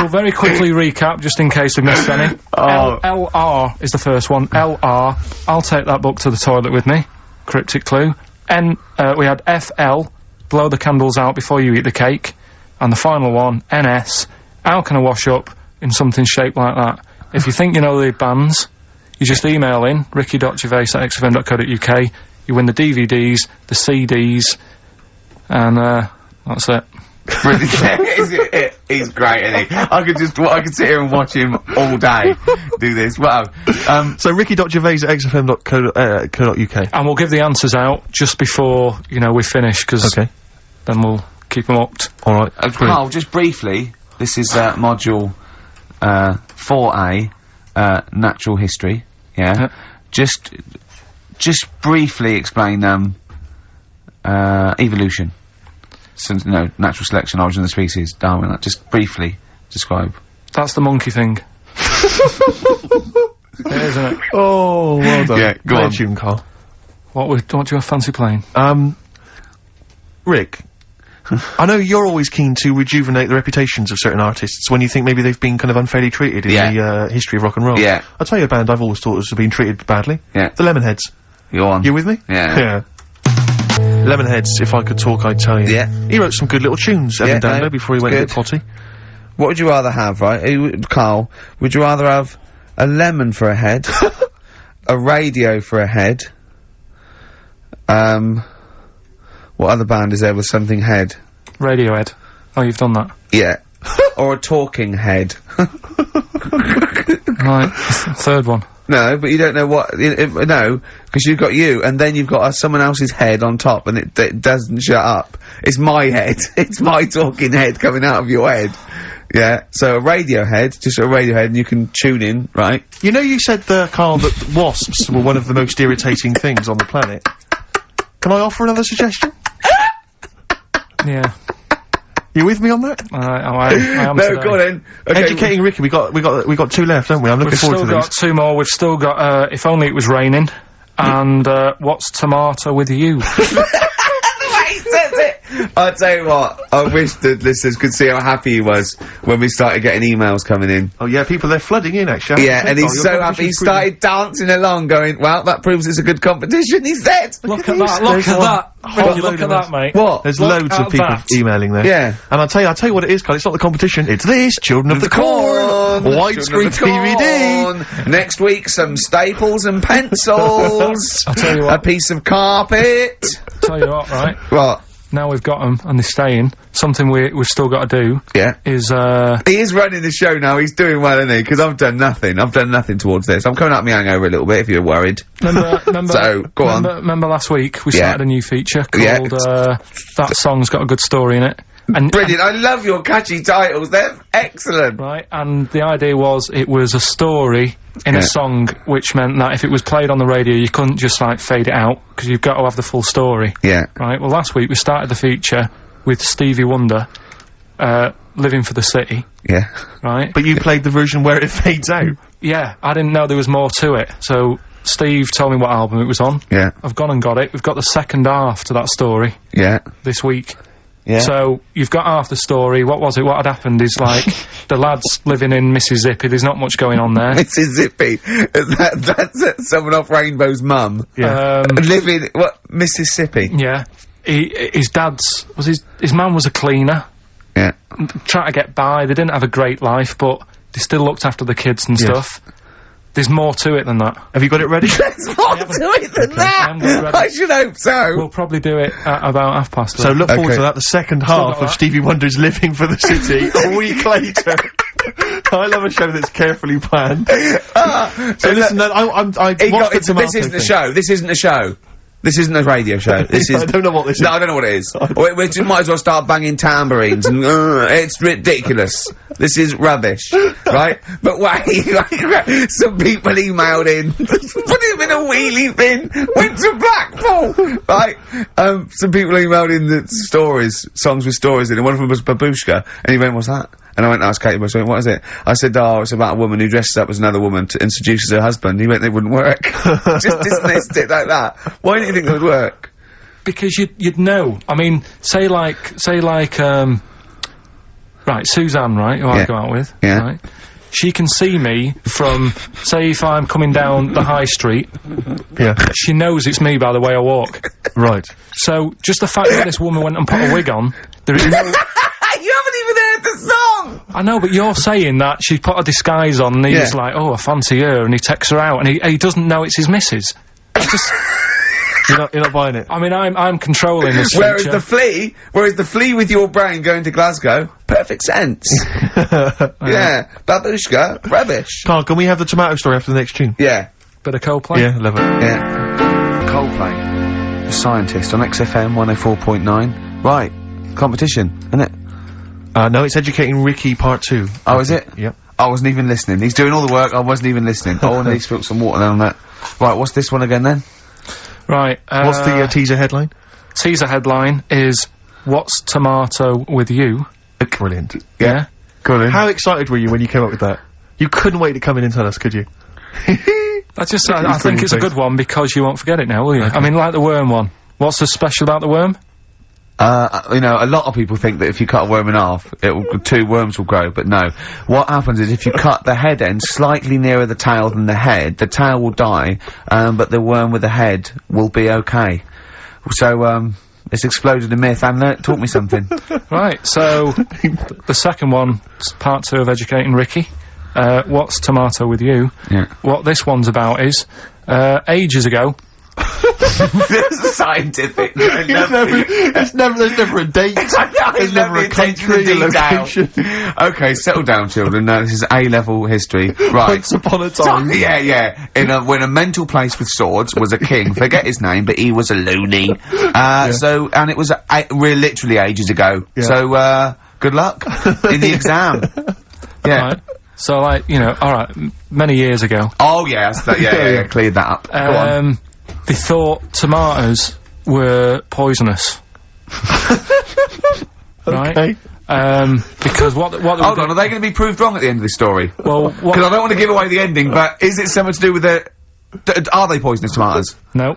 very quickly recap, just in case we missed any. LR is the first one. LR. I'll take that book to the toilet with me. Cryptic clue. We had FL. Blow the candles out before you eat the cake. And the final one, NS. How can I wash up in something shaped like that? If you think you know the bands, you just email in ricky.gervais@xfm.co.uk. You win the DVDs, the CDs, and that's it. He's great, isn't he? I could sit here and watch him all day do this. Wow. So ricky.gervais@xfm.co.uk. And we'll give the answers out just before, you know, we finish, because then we'll keep them upped. Alright. Carl, just briefly, this is module 4A, natural history, yeah? Just briefly explain evolution. So, no, natural selection, origin of the species, Darwin, like, just briefly describe. That's the monkey thing. It is, isn't it? Oh, well done. Yeah, go on. Tune, Carl. What do you have fancy playing? Rick, I know you're always keen to rejuvenate the reputations of certain artists when you think maybe they've been kind of unfairly treated in the history of rock and roll. Yeah. I'll tell you a band I've always thought has been treated badly. Yeah. The Lemonheads. Go on. You with me? Yeah. Yeah. Lemonheads, if I could talk, I'd tell you. Yeah. He wrote some good little tunes, Evan Dando, before he went a bit potty. What would you rather have, right? Carl, would you rather have a lemon for a head, a radio for a head, what other band is there with something head? Radiohead. Oh, you've done that? Yeah. Or a talking head. Right. Third one. No, but you don't know what, no, because you've got you, and then you've got someone else's head on top, and it doesn't shut up. It's my head. It's my talking head coming out of your head. Yeah, so a radio head, just a radio head, and you can tune in, right? You know you said there, Carl, that wasps were one of the most irritating things on the planet. Can I offer another suggestion? Yeah. You with me on that? I am no, go on then. Okay, educating Ricky, we got two left, don't we? I'm looking forward to these. We've still got two more. We've still got, If Only It Was Raining, and, What's Tomato With You? I'll tell you what, I wish the listeners could see how happy he was when we started getting emails coming in. Oh yeah, people, they're flooding in, actually. Yeah, and he's so happy, he started dancing along going, well, that proves it's a good competition, he said! Look at that, look at that! Look at that, mate. What? There's loads of people emailing there. Yeah. And I'll tell you what it is, Carl, it's not the competition, it's this, Children of the Corn! Widescreen DVD! Next week, some staples and pencils! I'll tell you what. A piece of carpet! Tell you what, right? What? Now we've got them, and they're staying, something we've still got to do, is, He is running the show now, he's doing well, isn't he? Because I've done nothing towards this. I'm coming up my hangover a little bit, if you're worried. So, go on. Remember last week, we started a new feature called, That Song's Got a Good Story in It. Brilliant, I love your catchy titles, they're excellent! Right, and the idea was, it was a story in a song, which meant that if it was played on the radio, you couldn't just, like, fade it out, because you've got to have the full story. Yeah. Right, well, last week we started the feature with Stevie Wonder, Living for the City. Yeah. Right? But you played the version where it fades out. Yeah, I didn't know there was more to it, so Steve told me what album it was on. Yeah. I've gone and got it. We've got the second half to that story. Yeah. This week. Yeah. So, you've got half the story. What was it? What had happened is, like, the lad's living in Mississippi. There's not much going on there. Mississippi? That's someone off Rainbow's mum. Yeah. Living, Mississippi? Yeah. His dad's, his man was a cleaner. Yeah. Trying to get by. They didn't have a great life, but they still looked after the kids and stuff. There's more to it than that. Have you got it ready? There's more to it than that! I should hope so! We'll probably do it at about 12:30. So look forward to that, the second half of Stevie Wonder's Living for the City, a week later. I love a show that's carefully planned. So listen, this isn't a show, this isn't a show. This isn't a radio show. This is. I don't know what this is. No, I don't know what it is. we just might as well start banging tambourines and it's ridiculous. This is rubbish, right? But wait, some people emailed in, put him in a wheelie bin, went to Blackpool, right? Some people emailed in the songs with stories in it. One of them was Babushka, and he went, "What's that?" And I went and asked Katie, what is it? I said, oh, it's about a woman who dresses up as another woman and seduces her husband. He went, it wouldn't work. Just dismissed it like that. Why didn't you think it would work? because you'd know. I mean, say like, right, Suzanne, right, who I go out with, right? She can see me from, say, if I'm coming down the high street. Yeah. She knows it's me by the way I walk. Right. So, just the fact that this woman went and put a wig on, there is no... You haven't even heard the song! I know, but you're saying that she put a disguise on and he's like, oh, I fancy her, and he takes her out, and he doesn't know it's his missus. I just... You're not buying it. I mean, I'm controlling this Whereas feature. the flea with your brain going to Glasgow, perfect sense. Yeah. Babushka, rubbish. Carl, can we have the tomato story after the next tune? Yeah. Bit of Coldplay? Yeah, love it. Yeah. Coldplay. The Scientist on XFM 104.9. Right. Competition, isn't it? No, it's Educating Ricky Part 2. Oh, is it? Yep. I wasn't even listening. He's doing all the work, I wasn't even listening. Oh, and he's spilled some water down on that. Right, what's this one again then? Right, what's the teaser headline? Teaser headline is, What's Tomato with You? Brilliant. Yeah? Go on in. How excited were you when you came up with that? You couldn't wait to come in and tell us, could you? I think it's a good one because you won't forget it now, will you? Okay. I mean, like the worm one. What's so special about the worm? You know, a lot of people think that if you cut a worm in half, two worms will grow, but no. What happens is if you cut the head end slightly nearer the tail than the tail will die, but the worm with the head will be okay. So, it's exploded a myth, and it taught me something. Right, so, the second one, part 2 of Educating Ricky. What's Tomato with You? Yeah. What this one's about is, ages ago... There's scientific. There's never a date. There's never a country, a location. Okay, settle down, children. This is A-level history. Right. Once upon a time. Yeah. When a mental place with swords was a king. Forget his name, but he was a loony. So, and it was literally ages ago. Yeah. So, good luck in the exam. Yeah. Right. So, like, you know, alright, many years ago. Oh, yes. Yeah, cleared that up. Go on. They thought tomatoes were poisonous. Right? Okay. Because what hold on, are they going to be proved wrong at the end of this story? Well, because I don't want to give away the ending, but is it something to do with are they poisonous tomatoes? No.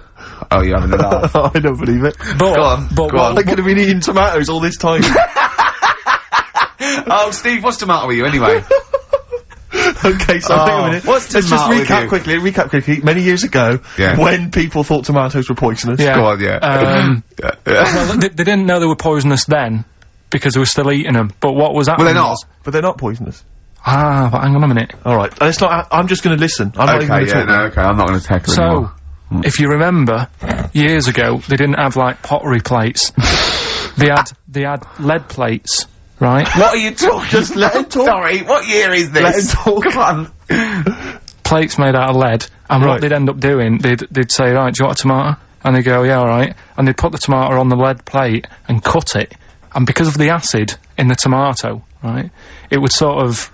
Oh, you're having a laugh. I don't believe it. Go on. I could have been eating tomatoes all this time. Oh, Steve, what's tomato with you anyway? Okay, so wait a minute. Let's just recap quickly. Many years ago, when people thought tomatoes were poisonous. Yeah. Go on, yeah. Well, they didn't know they were poisonous then, because they were still eating them. But what was happening? Well, they're not. But they're not poisonous. Ah, but hang on a minute. Alright, it's not. I'm just going to listen. I'm not even going to talk. Okay, I'm not going to tackle it anymore. If you remember, years ago, they didn't have, like, pottery plates. they had lead plates. Right? What are you talking? Just let him talk. Sorry, what year is this? Let him talk. Come on. Plates made out of lead, and what they'd end up doing, they'd say, right, do you want a tomato? And they'd go, yeah, alright. And they'd put the tomato on the lead plate and cut it. And because of the acid in the tomato, right, it would sort of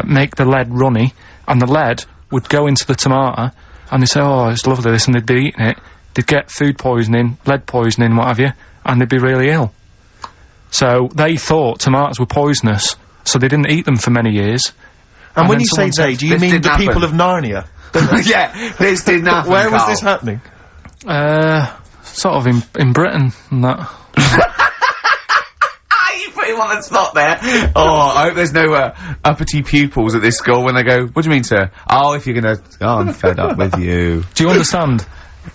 make the lead runny, and the lead would go into the tomato, and they'd say, oh, it's lovely this, and they'd be eating it. They'd get food poisoning, lead poisoning, what have you, and they'd be really ill. So, they thought tomatoes were poisonous, so they didn't eat them for many years. And when you say they, do you mean the people of Narnia? Yeah, this didn't happen. Where was this happening? Sort of in Britain and that. You put him on the spot there. Oh, I hope there's no, uppity pupils at this school when they go, what do you mean, sir? Oh, if you're gonna, I'm fed up with you. Do you understand?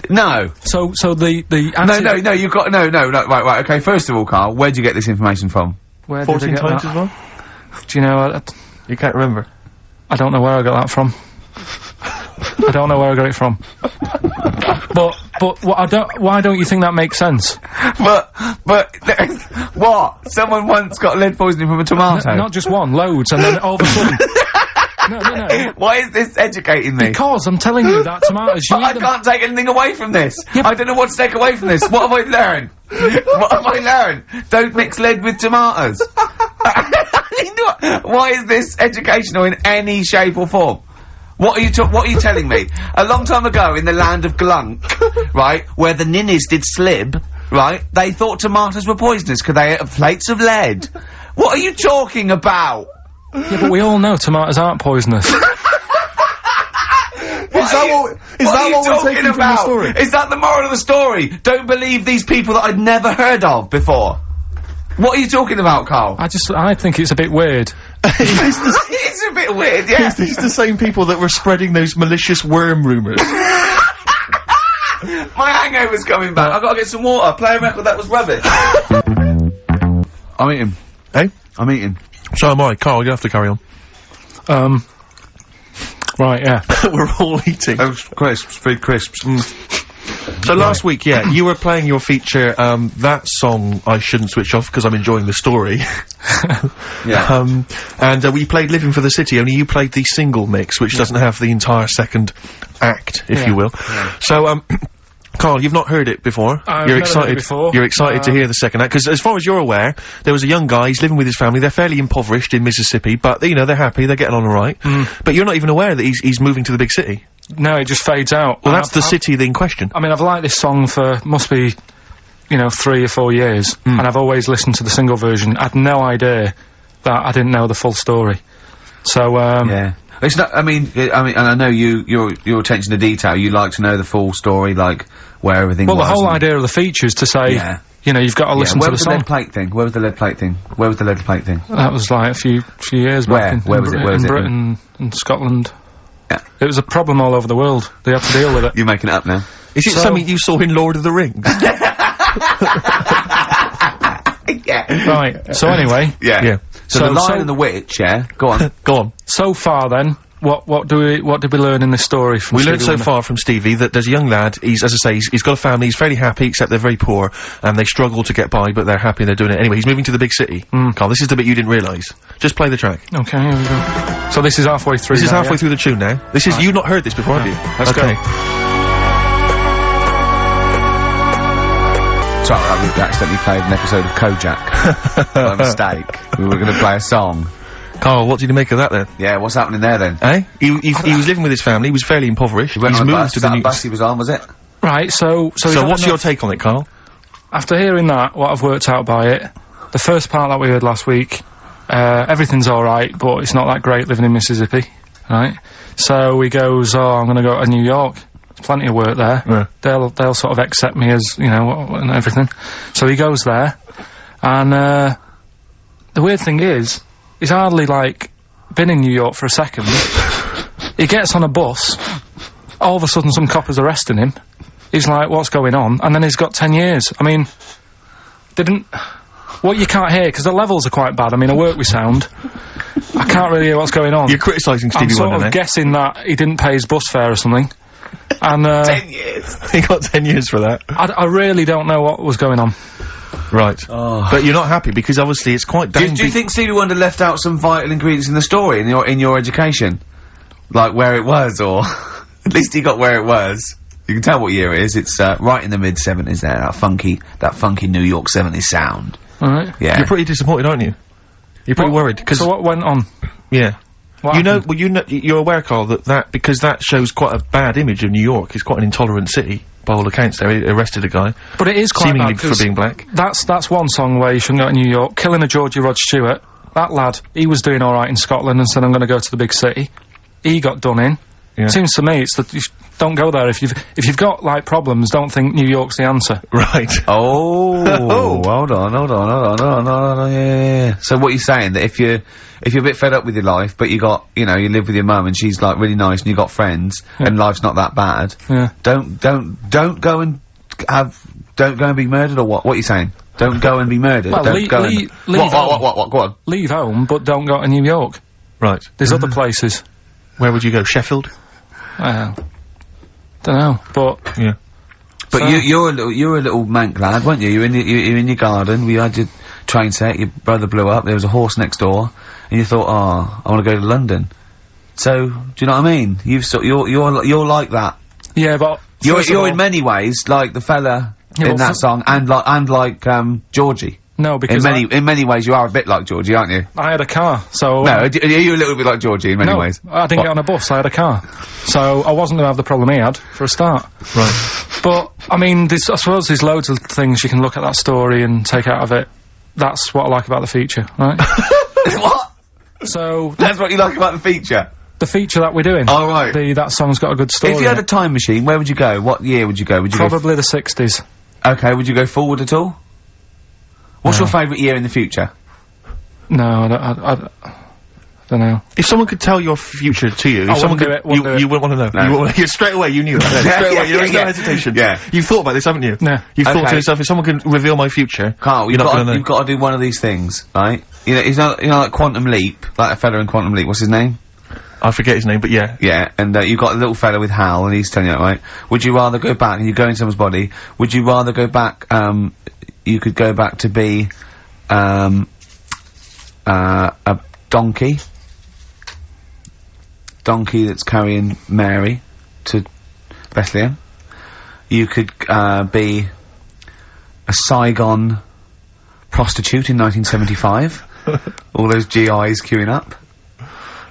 No. So the No, you've got, no, right, okay, first of all, Carl, where'd you get this information from? Where 14 times as well? Do you know, you can't remember? I don't know where I got that from. I don't know where I got it from. But why don't you think that makes sense? But, what? Someone once got lead poisoning from a tomato? Not just one, loads, and then all of a sudden... No. Why is this educating me? Because I'm telling you that tomatoes, I can't take anything away from this. Yeah, I don't know what to take away from this. What have I learned? What have I learned? Don't mix lead with tomatoes. Why is this educational in any shape or form? What are you telling me? A long time ago in the land of Glunk, right, where the ninnies did slib, right, they thought tomatoes were poisonous because they ate plates of lead. What are you talking about? Yeah, but we all know tomatoes aren't poisonous. What Is that what we're taking from the story? Is that the moral of the story? Don't believe these people that I'd never heard of before. What are you talking about, Carl? I think it's a bit weird. It's a bit weird, yeah. It's the same people that were spreading those malicious worm rumours. My hangover's coming back. I've got to get some water. Play a record that was rubbish. I'm eating. Eh? I'm eating. So am I. Carl, you have to carry on. Right, yeah. We're all eating. Those crisps, food crisps. So last week, yeah, you were playing your feature, that song I shouldn't switch off because I'm enjoying the story. Yeah. And we played Living for the City, only you played the single mix, which doesn't have the entire second act, if you will. Yeah. So, Carl, you've not heard it before. You're excited. Before. You're excited to hear the second act, because as far as you're aware, there was a young guy, he's living with his family, they're fairly impoverished in Mississippi, but, you know, they're happy, they're getting on alright. But you're not even aware that he's moving to the big city. No, it just fades out. Well, that's the city in question. I mean, I've liked this song for, must be, you know, 3 or 4 years, and I've always listened to the single version. I had no idea that I didn't know the full story. So, yeah. It's not, I mean, and I know your attention to detail, you like to know the full story, like, where everything was. Well, the whole idea of the feature is to say, you know, you've got to listen to the song. Where was the lead plate thing? Where was the lead plate thing? Where was the lead plate thing? That was like a few years back. Where was it? In Britain and Scotland. Yeah. It was a problem all over the world. They had to deal with it. You're making it up now. Is it something you saw in Lord of the Rings? Yeah. Right. So anyway. Yeah. So the Lion and the Witch, yeah? Go on. Go on. So far then, what did we learn in this story from Stevie Wonder? We learned so far from Stevie that there's a young lad, as I say, he's got a family, he's fairly happy, except they're very poor, and they struggle to get by, but they're happy and they're doing it. Anyway, he's moving to the big city. Carl, this is the bit you didn't realise. Just play the track. Okay, here we go. So this is halfway through. This is halfway through the tune now. This is, you've not heard this before, have you? Let's go. Sorry, we accidentally played an episode of Kojak. By mistake. We were going to play a song. Carl, what did you make of that then? Yeah, what's happening there then? Eh? He was living with his family, he was fairly impoverished. He's moved to the new bus he was on, was it? Right, so what's your take on it, Carl? After hearing that, what I've worked out by it, the first part that we heard last week, everything's alright, but it's not that great living in Mississippi, right? So he goes, oh, I'm gonna go to New York. There's plenty of work there. Yeah. They'll sort of accept me as, you know, and everything. So he goes there, and, the weird thing is, he's hardly, like, been in New York for a second. He gets on a bus, all of a sudden some copper's arresting him. He's like, what's going on? And then he's got 10 years. I mean, what you can't hear, because the levels are quite bad, I mean, I work with sound. I can't really hear what's going on. You're criticising Stevie Wonder, I'm sort of guessing that he didn't pay his bus fare or something. And, 10 years! He got 10 years for that. I really don't know what was going on. Right. Oh. But you're not happy, because obviously it's quite do you think Stevie Wonder left out some vital ingredients in the story, in your education? Like where it was, or... at least he got where it was. You can tell what year it is, it's, right in the mid-70s there, that funky New York 70s sound. Alright. Yeah. You're pretty disappointed, aren't you? You're pretty worried, because... So what went on? Yeah. You're aware, Carl, because that shows quite a bad image of New York. It's quite an intolerant city, by all accounts. They arrested a guy. But it is quite seemingly bad, for being black. That's one song where you shouldn't go to New York. Killing a Georgie Rod Stewart. That lad, he was doing alright in Scotland and said, I'm gonna go to the big city. He got done in. Yeah. Seems to me it's that you don't go there if you've got, like, problems, don't think New York's the answer. Right. Oh. Hold on, yeah. So what you're saying, that if you're a bit fed up with your life, but you live with your mum and she's, like, really nice and you got friends, and life's not that bad, don't go and be murdered, or what? What are you saying? Don't go and be murdered. Well, don't go and... leave home. What? Go on. Leave home, but don't go to New York. Right. There's other places. Where would you go? Sheffield? Well, don't know, but... Yeah. But so you're a little mank lad, weren't you? You're in your garden, we had your train set, your brother blew up, there was a horse next door, and you thought, oh, I want to go to London. So, do you know what I mean? You're like that. Yeah, but... You're in many ways like the fella in that song, and like Georgie. No, because in many ways you are a bit like Georgie, aren't you? I had a car, so... No, are you a little bit like Georgie in many ways? I didn't get on a bus, I had a car. So, I wasn't gonna have the problem he had, for a start. Right. But, I mean, I suppose there's loads of things you can look at that story and take out of it. That's what I like about the feature, right? What? So... That's what you like about the feature? The feature that we're doing. Oh, right. That song's got a good story. If you had a time machine, where would you go? What year would you go? Would you Probably the 60s. Okay, would you go forward at all? What's your favourite year in the future? No, I don't know. If someone could tell your future to you, if someone could, you wouldn't want to know. No. Straight away, you knew it. Straight away, there was no hesitation. Yeah. You've thought about this, haven't you? No. You've thought to yourself, if someone can reveal my future, Carl, you've got to do one of these things, right? You know, like Quantum Leap, like a fella in Quantum Leap, what's his name? I forget his name, but yeah. Yeah, and you've got a little fella with Hal, and he's telling you that, right? Would you rather go back, and you go in someone's body, would you rather go back, you could go back to be, a donkey that's carrying Mary to Bethlehem. You could, be a Saigon prostitute in 1975. All those GIs queuing up.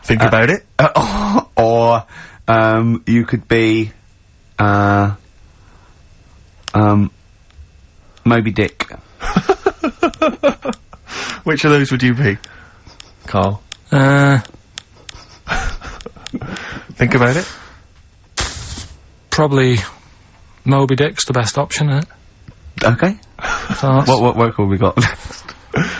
Think about it. Or, you could be, Moby Dick. Which of those would you be, Carl? Think about it. Probably Moby Dick's the best option, isn't it? Okay. What work have we got?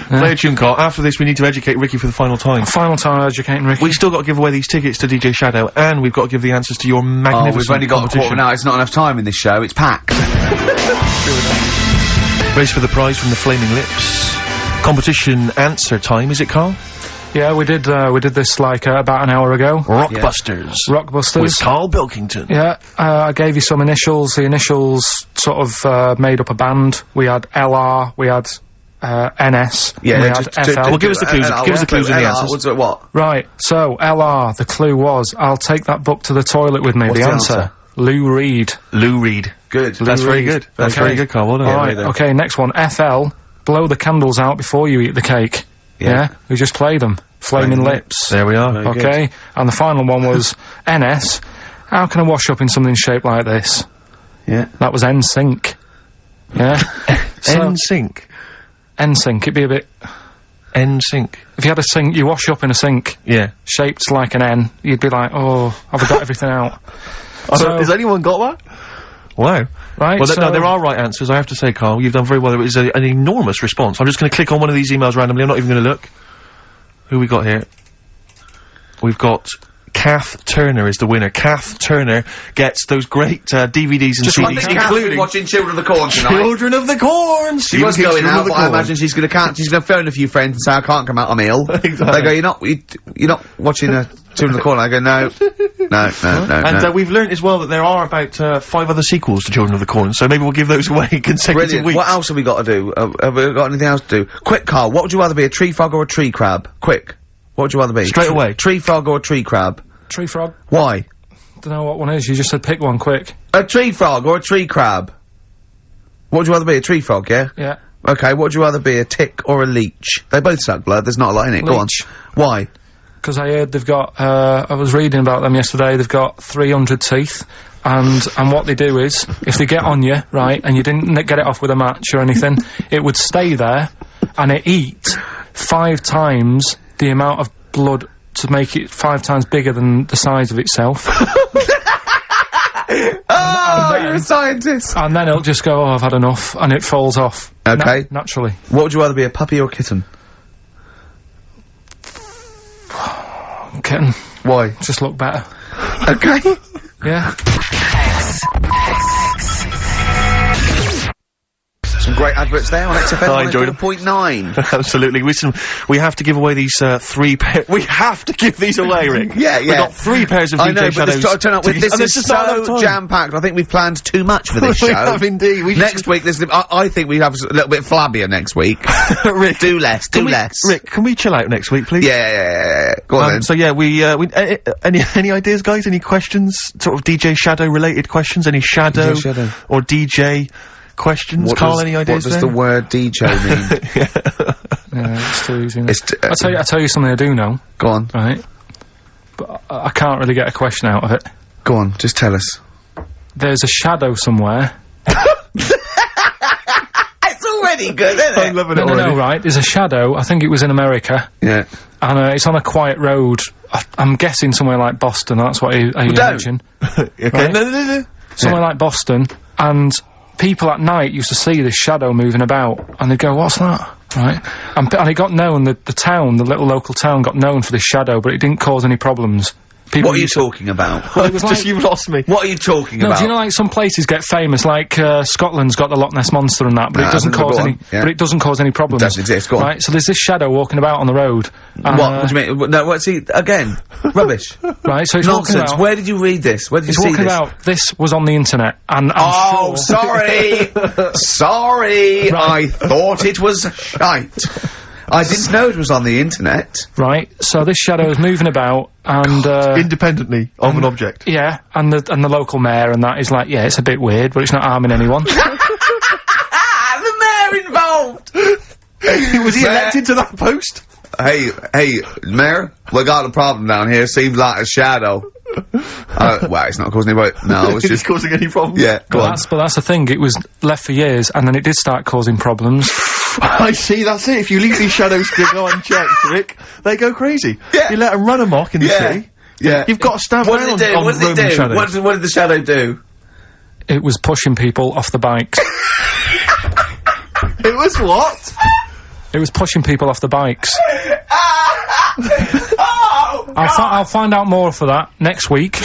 Play a tune, Carl. After this, we need to educate Ricky for the final time. Final time educating Ricky. We've still got to give away these tickets to DJ Shadow, and we've got to give the answers to your magnificent we've only got a quarter of an hour. It's not enough time in this show. It's packed. Race for the prize from the Flaming Lips. Competition answer time, is it, Carl? Yeah, we did this like about an hour ago. Rockbusters. Rockbusters. With Carl Bilkington. Yeah, I gave you some initials. The initials sort of made up a band. We had LR, we had NS, yeah, we had FL. Well, give us the clues. Give us the clues and the answers. What's it, what? Right, so LR, the clue was, I'll take that book to the toilet with me. What's the answer? Lou Reed. Lou Reed. Good. That's very good. That's very good, Carl. Well done. Alright, okay, next one. FL, blow the candles out before you eat the cake. Yeah? We just play them. Flaming Lips. There we are. Very okay, good. And the final one was NS. How can I wash up in something shaped like this? Yeah. That was NSYNC. Yeah? NSYNC. NSYNC, it'd be a bit... NSYNC. If you had a sink, you wash up in a sink. Yeah. Shaped like an N, you'd be like, oh, have I got everything out? So, has anyone got that? Wow. Right, well, so no, there are right answers, I have to say, Carl. You've done very well. It was an enormous response. I'm just going to click on one of these emails randomly. I'm not even going to look. Who we got here? We've got... Kath Turner is the winner. Kath Turner gets those great DVDs and CDs, including watching Children of the Corn tonight. Children of the Corn. She was going out, but I imagine she's going to phone a few friends and say, "I can't come out. I'm ill." Exactly. They go, "You're not watching Children of the Corn." I go, "No, no." And we've learnt as well that there are about 5 other sequels to Children of the Corn, so maybe we'll give those away consecutive Brilliant. weeks. What else have we got to do? Have we got anything else to do? Quick, Carl. What would you rather be, a tree frog or a tree crab? Quick. What would you rather be? Straight away. Tree frog or a tree crab? Tree frog. Why? Don't know what one is. You just said pick one quick. A tree frog or a tree crab? What would you rather be, a tree frog, yeah? Yeah. Okay, what would you rather be, a tick or a leech? They both suck blood, there's not a lot in it. Go on. Why? Because I heard they've got, I was reading about them yesterday, they've got 300 teeth, and what they do is, if they get on you, right, and you didn't get it off with a match or anything, it would stay there, and it eat 5 times the amount of blood to make it 5 times bigger than the size of itself. Oh, you're a scientist! And then it'll just go, oh, I've had enough, and it falls off. Okay. Naturally. What would you rather be, a puppy or a kitten? Kitten. Why? Just look better. Okay. Yeah. Some great adverts there on XFM. I enjoyed them. 104.9. Absolutely. We have to give away these 3 pairs. We have to give these away, Rick. Yeah. We've got 3 pairs of I know, DJ but Shadows. turn up with this is so jam-packed. I think we've planned too much for this show. We have indeed. Next week, I think we have a little bit flabbier next week. Rick, do less. Rick, can we chill out next week, please? Yeah. Go on then. So yeah, any ideas, guys? Any questions? Sort of DJ Shadow related questions? Any Shadow or DJ questions? Carl, any ideas? What does the word DJ mean? Yeah, it's too easy. I'll tell you something I do know. Go on. Right. But I can't really get a question out of it. Go on, just tell us. There's a shadow somewhere. It's pretty good, isn't it? I'm loving it already. No, right. There's a shadow. I think it was in America. Yeah. And it's on a quiet road. I'm guessing somewhere like Boston. That's what I imagine. Okay. Right? No. Somewhere like Boston, and people at night used to see this shadow moving about, and they'd go, "What's that?" Right? And it got known. The town, the little local town, got known for this shadow, but it didn't cause any problems. What are you talking about? Well, it was Just you've lost me. What are you talking about? Do you know, like, some places get famous, like, Scotland's got the Loch Ness Monster and that, but it doesn't cause any, but it doesn't cause any problems. It doesn't exist, go on. Right, so there's this shadow walking about on the road. What do you mean? No, what's he, again? Rubbish. Right, so it's walking Nonsense. about. Where did you read this? Where did you see this? It's walking about, this was on the internet, and I'm sure. Sorry! Sorry! Right. I thought it was shite. I didn't know it was on the internet. Right, so this shadow is moving about, and, independently of an object. Yeah, and the local mayor and that is like, yeah, it's a bit weird, but it's not harming anyone. The mayor involved! Was he elected to that post? Hey, mayor, we got a problem down here. Seems like a shadow. Well, it's not causing any. No, it's just causing any problems. Yeah, But that's the thing. It was left for years, and then it did start causing problems. I see. That's it. If you leave these shadows to go unchecked, Rick, they go crazy. Yeah. You let them run amok in the city. Yeah. You've got to stand What down did it do? on What did it Roman do? shadows. What did the shadow do? It was pushing people off the bikes. It was what? It was pushing people off the bikes. Oh, I'll find out more for that next week.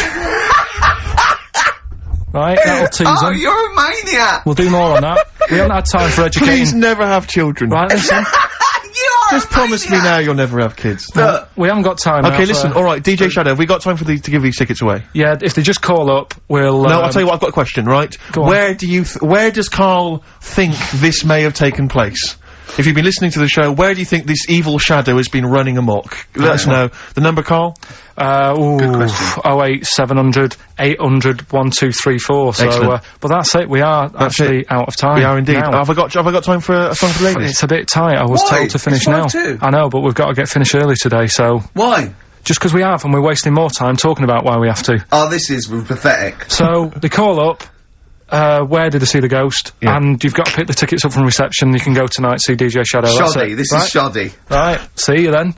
Right, that'll tease oh, them. you're a maniac! We'll do more on that. We haven't had time for educating. Please never have children. Right, listen. You are Just a promise me maniac. now you'll never have kids. Look, We haven't got time. Okay, now listen. for- All right, DJ Shadow, have we got time for to give these tickets away? Yeah, if they just call up, we'll. No, I'll tell you what. I've got a question. Right? Go on. Where does Carl think this may have taken place? If you've been listening to the show, where do you think this evil shadow has been running amok? Let us know. The number, Carl? Good question. 08700 800 1234. So, Excellent. but that's it. We are actually out of time. We are indeed. now. Have I got time for a song for the ladies? It's a bit tight. I was Why? told to finish It's now. 5:02. I know, but we've got to get finished early today, so. why? Just because we have, and we're wasting more time talking about why we have to. Oh, this is pathetic. So, they call up, where did they see the ghost? Yeah. And you've got to pick the tickets up from reception. You can go tonight, see DJ Shadow. That's Shoddy. it. This Right? is shoddy. Right, see you then.